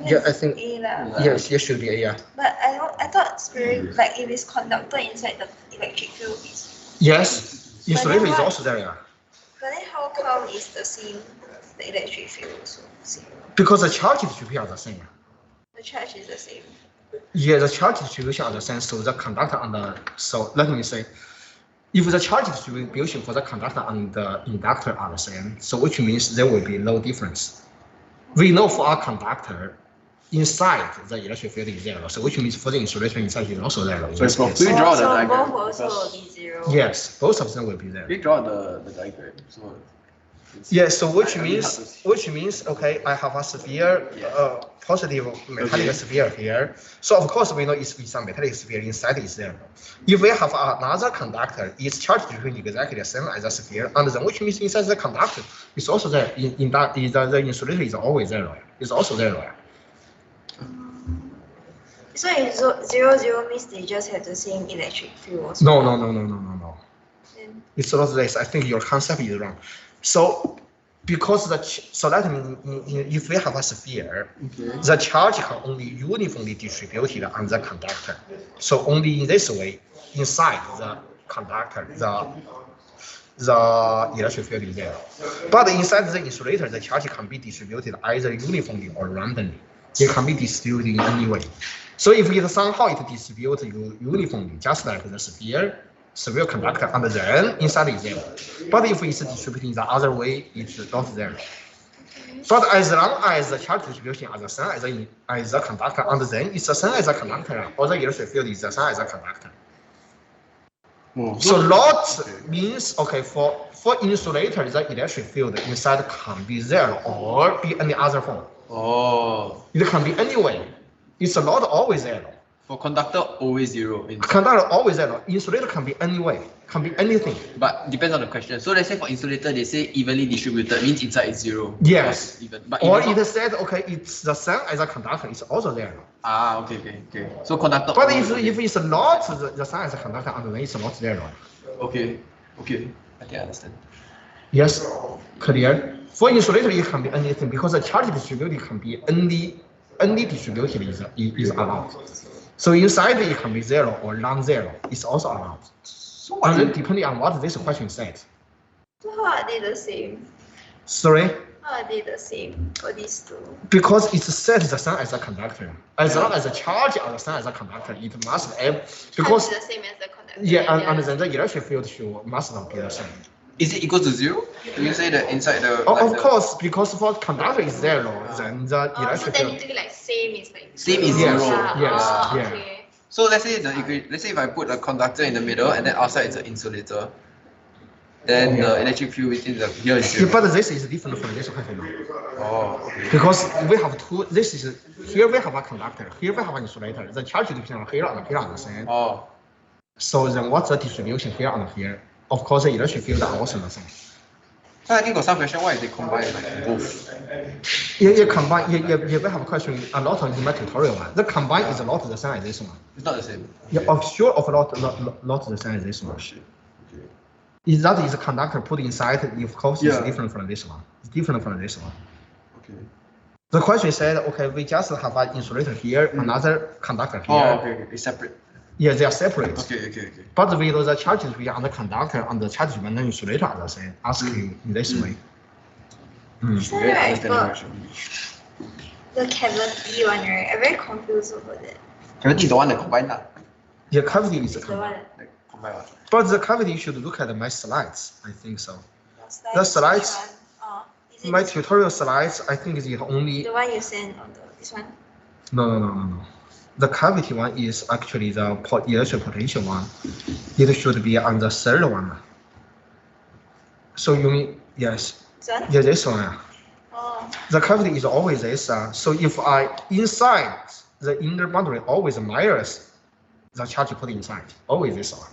Yeah, I think. Yes, it should be A. Yeah. But I thought spirit, like if it's conductor inside the electric field is. Yes, insulator is also there. Yeah. But then how come is the same? The electric field also same. Because the charge distribution are the same. The charge is the same. Yeah, the charge distribution are the same. So the conductor and the, so let me say, if the charge distribution for the conductor and the inductor are the same, so which means there will be no difference. We know for our conductor, inside the electric field is 0, so which means for the insulator inside is also 0. So we draw the so diagram. both also will be 0. Yes, both of them will be there. We draw the diagram. So. Yes, so which means okay, I have a sphere, positive metallic sphere here. So of course we know it's some metallic sphere inside is there. If we have another conductor, its charge distribution exactly the same as the sphere, and then which means inside the conductor is also there. In that the insulator is always 0. It's also 0. So if 0 means they just have the same electric field also. No. Then, It's not this. I think your concept is wrong. So, because so that means if we have a sphere, the charge can only uniformly distributed on the conductor. So only in this way, inside the conductor, the electric field is 0. But inside the insulator, the charge can be distributed either uniformly or randomly. It can be distributed in any way. So if it somehow distributes uniformly, just like the sphere conductor, and then inside is 0. But if it's distributing the other way, it's not 0. But as long as the charge distribution is the same as the conductor, and then it's the same as the conductor, or the electric field is the same as the conductor. So lot means, okay, for insulator, the electric field inside can be 0 or be any other form. Oh. It can be any way. It's not always 0. For conductor, always 0. Conductor always 0. Insulator can be any way, can be anything. But depends on the question. So let's say for insulator, they say evenly distributed, means inside is 0. Yes. Even. But or it said, okay, it's the same as a conductor, it's also 0. Ah, okay. So conductor. But if it's not the same as a conductor, and then it's not 0. Okay. I think I understand. Yes, clear. For insulator, it can be anything because the charge distributed can be any distribution is allowed. So inside it can be 0 or non-0. It's also allowed. And then depending on what this question says. So how are they the same? Sorry? How are they the same for these two? Because it's set the same as a conductor. As long as the charge are the same as a conductor, it must be because the same as the conductor. yeah, and then the electric field must not be the same. Is it equal to 0? Do you say that inside the? Of course, because for conductor is 0, then the So electric field. technically, like same is like. Same is Yes, 0. yes. Okay. So let's say if I put a conductor in the middle and then outside is an insulator, then the electric field within the here is 0. But this is different from this question. Oh, okay. Because we have two. This is here we have a conductor. Here we have an insulator. The charge distribution here and here are the same. Oh. So then what's the distribution here and here? Of course, the electric field are also the same. So I think got some question why they combine like both. Yeah, combine. Yeah, we have a question a lot in my tutorial one. The combine is not the same as this one. It's not the same. Yeah, of sure of not the same as this one. Okay. Is that is a conductor put inside? Of course, it's Yeah. different from this one. It's different from this one. Okay. The question said, okay, we just have an insulator here, another conductor here. Oh, okay, okay, it's separate. Yeah, they are separate. Okay. But with the charges which are on the conductor and the charges on the insulator are the same. Ask you in this way. So Very right, understandable for actually. the cavity one, right? I'm very confused over that. Cavity is the one that combined that. Yeah, cavity is the The one. Like combine what? But the cavity, you should look at my slides. I think so. The slides- which one? Oh, is it My tutorial slides, I think is only the one you sent on this one? no. The cavity one is actually the electric potential one. It should be on the third one. So you mean yes? This one? Yeah, this one. Oh, The cavity is always this. So if I inside the inner boundary always minus the charge put inside, always this one.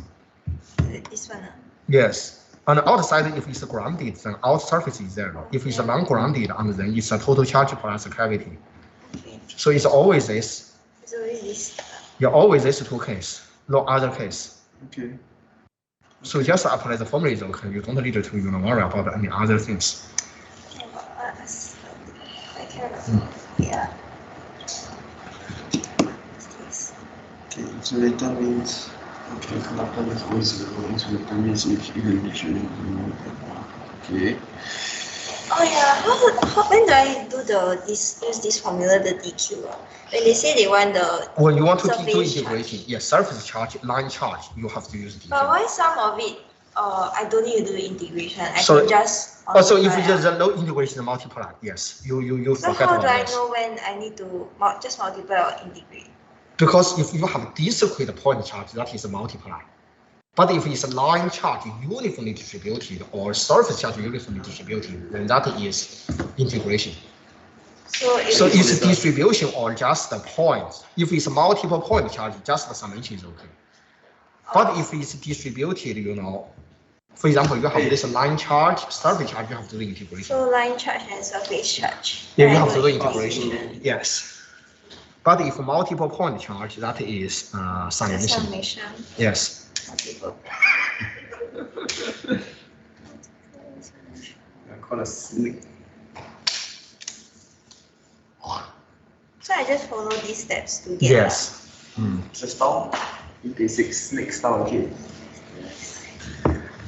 this one. Yes. On the outside, if it's grounded, then out surface is zero. If it's non-grounded, and then it's a total charge plus cavity. Okay. So it's always this. So is this? Yeah, always this two case, no other case. Okay. So just apply the formalism. You don't need to worry about any other things. I can't. Yeah. What's this? Okay, insulator means okay, conductor is always zero. Insulator means if even if you okay. Oh yeah, when do I do use this formula, the DQ? When they say they want the When you want to do surface integration, yes, surface charge, line charge, you have to use but DQ. why some of it I don't need to do integration, I So- can just Also, if multiply you just no integration multiply, yes, you so forget how do about I this. know when I need to just multiply or integrate? Because if you have discrete point charge, that is a multiply. But if it's a line charge uniformly distributed or surface charge uniformly distributed, then that is integration. So if So it's distribution or just the points. If it's multiple point charge, just the summation is okay. But if it's distributed, for example, you have this line charge, surface charge, you have to do integration. so line charge and surface charge. Yeah, you I have to do it integration. Yes. But if multiple point charge, that is The summation. summation. Yes. Multiple. I call a snake. So I just follow these steps to get Yes. It's a style. Basic snake style, okay.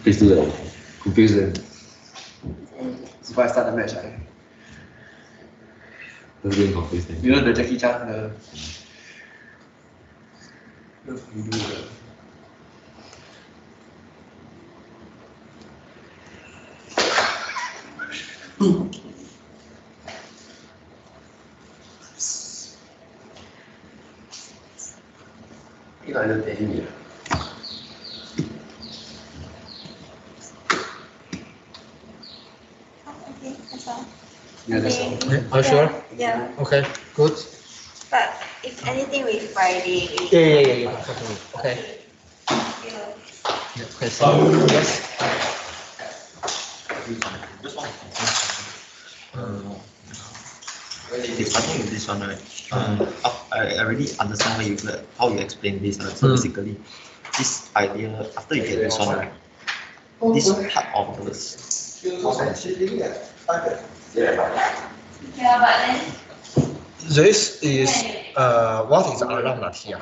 Please do that. Confuse them. Before I start the match, I Don't really confuse them. you know the Jackie Chan you do the You know, I don't tell you. Okay, that's all. yeah, that's all. Okay. Are you sure? Yeah, Okay. Good. but if anything with Friday, we Yeah. Okay. yeah. Okay. So yes. Just one. Starting with this one, right? I already understand how you explain this. So basically, this idea after you get this one, right? This part of the Yeah, but then This is what is R lambda here?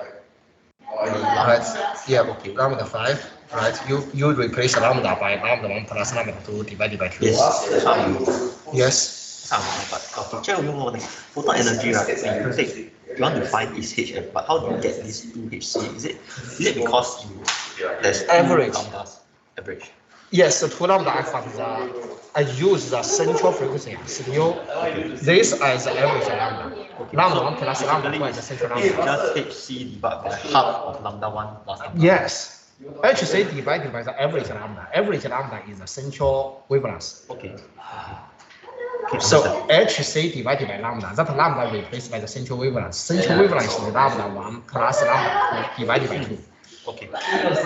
Right. Yeah. Okay. Lambda 5. Right. You replace lambda by lambda 1 plus lambda 2 divided by 2. yes, that's how you. Yes. But teacher, you know, photon energy, right? You want to find this HF, but how do you get this 2HC? Is it because there's Average. lambdas average? Yes. So 2 lambda alpha is I use the central frequency still this as the average lambda. Lambda 1 plus lambda 2 as the central It's lambda. just HC divided by half of lambda 1 plus lambda. Yes. HC divided by the average lambda. Average lambda is the central wavelength. Okay. So HC divided by lambda, that lambda replaced by the central wavelength. Central wavelength is lambda 1 plus lambda 2 divided by 2. Okay.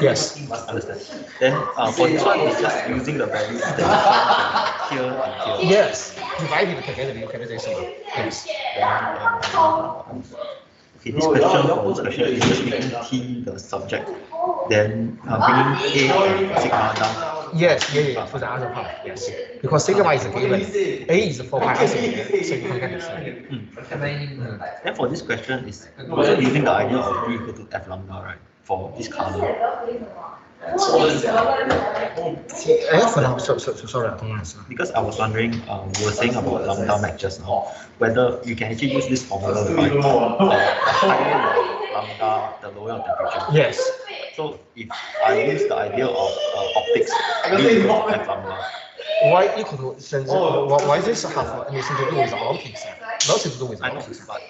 Yes. Understand. Then for this one, it's just using the values that you find here and here. Yes. Divided together, you get this one. Yes. Okay, this question is just making T the subject, then bringing A and sigma down Yes, yeah, for the other part, yes. Because sigma is given, A is 4 pi isolated, so you can get it. Then for this question is also using the idea of B equal to F lambda, right? For this color. Sorry, I don't understand. Because I was wondering, you were saying about lambda max just now, whether you can actually use this formula to find the higher your lambda, the lower your temperature. Yes. So if I use the idea of optics, B equal to F lambda. Y equal to why this have anything to do with optics? Nothing to do with I know, optics. but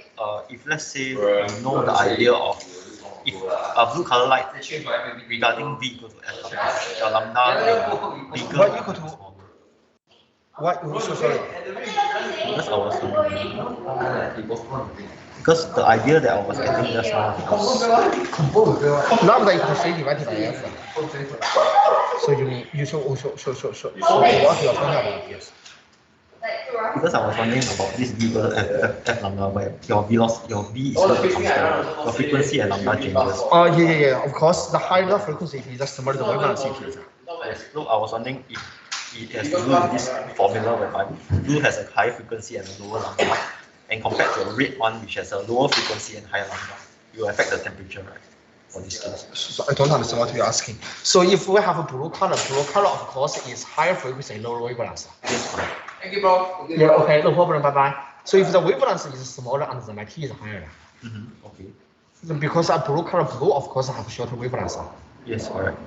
if let's say you know the idea of if a blue color light regarding V equal to F lambda, your lambda will be bigger Y equal or to smaller. what? So sorry. Because I was because the idea that I was getting just now was Lambda equal to C divided by F. So you mean you so what you are talking about? Yes. because I was wondering about this V equal to F lambda where your velocity, your V is not constant, your frequency and lambda changes. Yeah. Of course, the higher the frequency is, the smaller the wavelength is. Yes, so I was wondering if it has to do with this formula whereby blue has a higher frequency and a lower lambda, and compared to a red one which has a lower frequency and higher lambda, it will affect the temperature, right? For this case. So I don't understand what you're asking. So if we have a blue color of course is higher frequency, lower wavelength. Yes, correct. Thank you, bro. Yeah, okay, no problem, bye. So if the wavelength is smaller and the T is higher, Okay. then because a blue color of course have shorter wavelength. Yes, correct.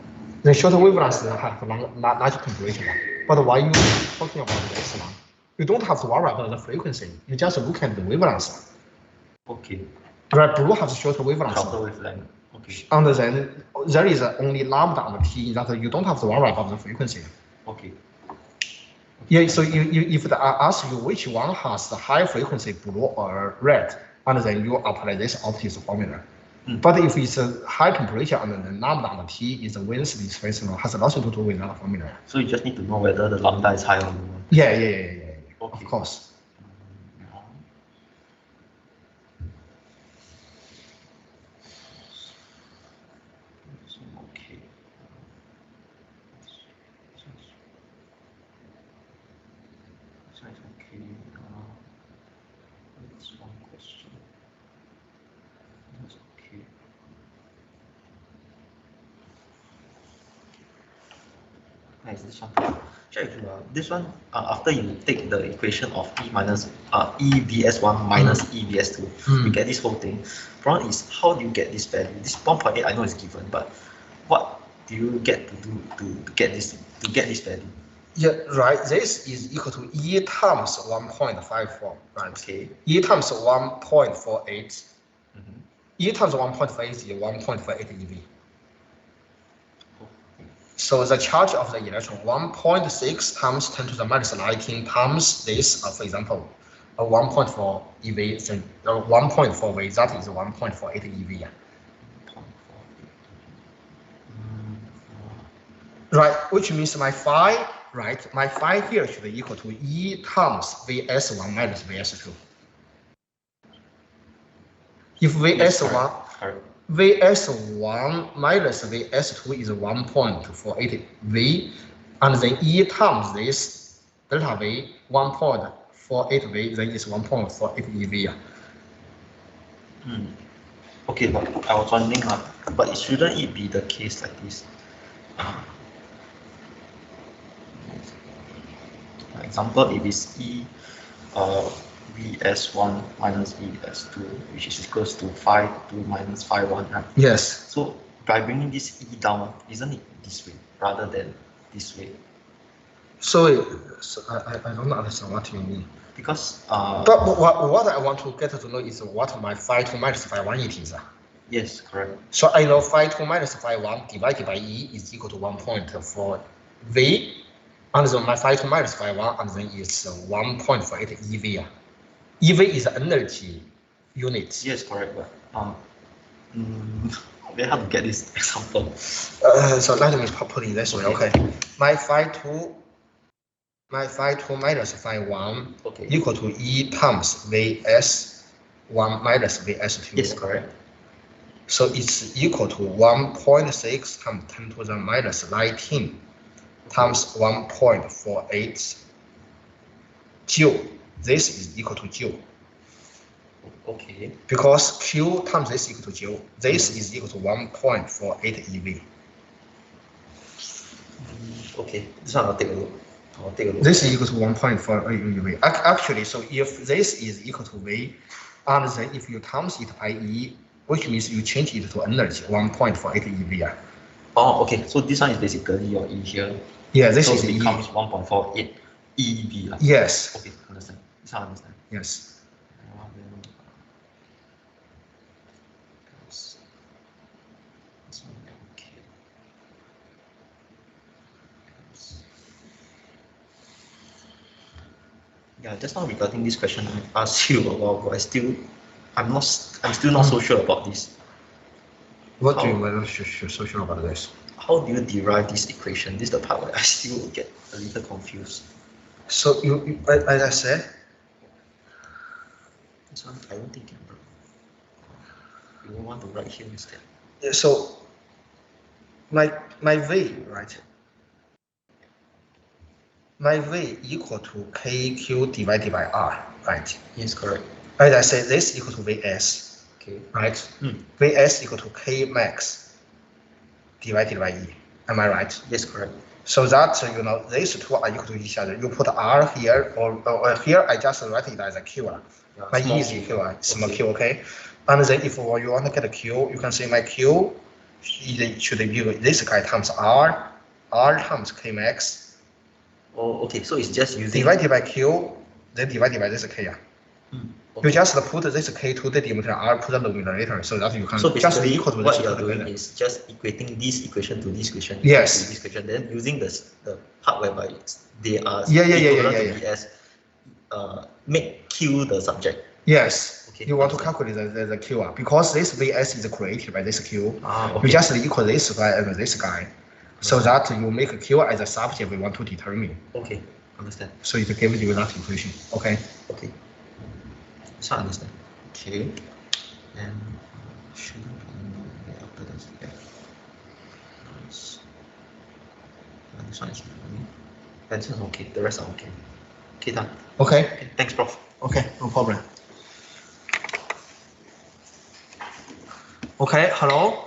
The shorter wavelengths have larger temperature. But why you talking about this one? You don't have to worry about the frequency. You just look at the wavelength. Okay. Right, blue has shorter wavelength. Shorter wavelength. Okay. And then there is only lambda and T that you don't have to worry about the frequency. Okay. Yeah, so if I ask you which one has the higher frequency, blue or red, and then you apply this optics formula. But if it's a high temperature and then lambda and T is a Wen's space, has nothing to do with that formula. So you just need to know whether the lambda is higher or lower. Yeah. Okay. Of course. Okay. So it's okay. That's one question. That's okay. Nice, this one. Check this one. After you take the equation of E minus EVS1 minus EVS2, you get this whole thing. Problem is, how do you get this value? This 1.8 I know is given, but what do you get to do to get this value? Yeah, right. This is equal to E times 1.54, right? Okay. E times 1.48. E times 1.48 is 1.48 EV. So the charge of the electron 1.6 times 10 to the minus 19 times this, for example, 1.4 EV, then 1.4 V, that is 1.48 EV. Right, which means my phi, right? My phi here should be equal to E times Vs1 minus Vs2. If Vs1, Vs1 minus Vs2 is 1.48 V, and then E times this delta V 1.48 V, then is 1.48 EV. Okay, but I was wondering, but shouldn't it be the case like this? For example, if it's E Vs1 minus Vs2, which is equals to phi2 minus phi1, right? Yes. So by bringing this E down, isn't it this way rather than this way? So I don't understand what you mean. Because but what I want to get to know is what my phi2 minus phi1 it is. Yes, correct. So I know phi2 minus phi1 divided by E is equal to 1.4 V, and then my phi2 minus phi1, and then it's 1.48 EV. EV is energy unit. Yes, correct. But very hard to get this example. So let me put it this way. Okay, my phi2 minus phi1 equal to E times Vs1 minus Vs2. Yes, correct. So it's equal to 1.6 times 10 to the minus 19 times 1.48 joule. This is equal to joule. Okay. Because Q times this equal to joule. This is equal to 1.48 EV. Okay, this one I'll take a look. This is equal to 1.48 EV. Actually, so if this is equal to V, and then if you times it by E, which means you change it to energy, 1.48 EV. Oh, okay. So this one is basically your E here. Yeah, this so is it E. becomes 1.48 EV. Yes. Okay, understand. This one I understand. Yes. Yeah, just now regarding this question, I asked you a while ago. I'm still not so sure about this. What do you mean so sure about this? How do you derive this equation? This is the part where I still get a little confused. So as I said, this one I don't think you can. You will want to write here instead. So my V, right? My V equal to KQ divided by R, right? Yes, correct. As I said, this equal to Vs. Okay. Right? Mm. Vs equal to K max divided by E. Am I right? Yes, correct. So that these two are equal to each other. You put R here or here. I just write it as a Q. Yeah, my E is Q, small Q. Okay. And then if you want to get a Q, you can say my Q should be this guy times R times K max. Oh, okay. So it's just using divided by Q, then divided by this K. Okay. You just put this K to the denominator, R put the numerator, so that you can so just equal to what this. you are doing is just equating this equation to this equation. Yes. To this equation, then using the part whereby they are equivalent to VS, make Q the subject. Yes. Okay. You want to calculate the Q because this Vs is created by this Q. Okay. You just equal this guy and this guy, so that you make Q as a subject we want to determine. Okay, understand. So it gives you that equation. Okay. Okay. So I understand. Okay. And shouldn't be after this. Okay. This one is this is okay. The rest are okay. Okay, done. Okay. Thanks, Prof. Okay, no problem. Okay, hello.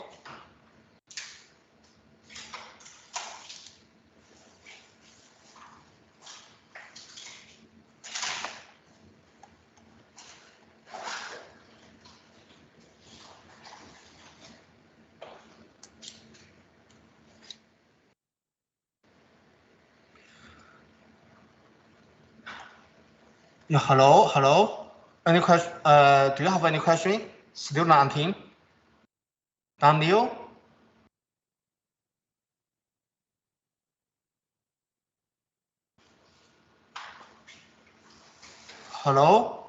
Yeah, hello. Any question? Do you have any question? Still 19. Daniel? Hello?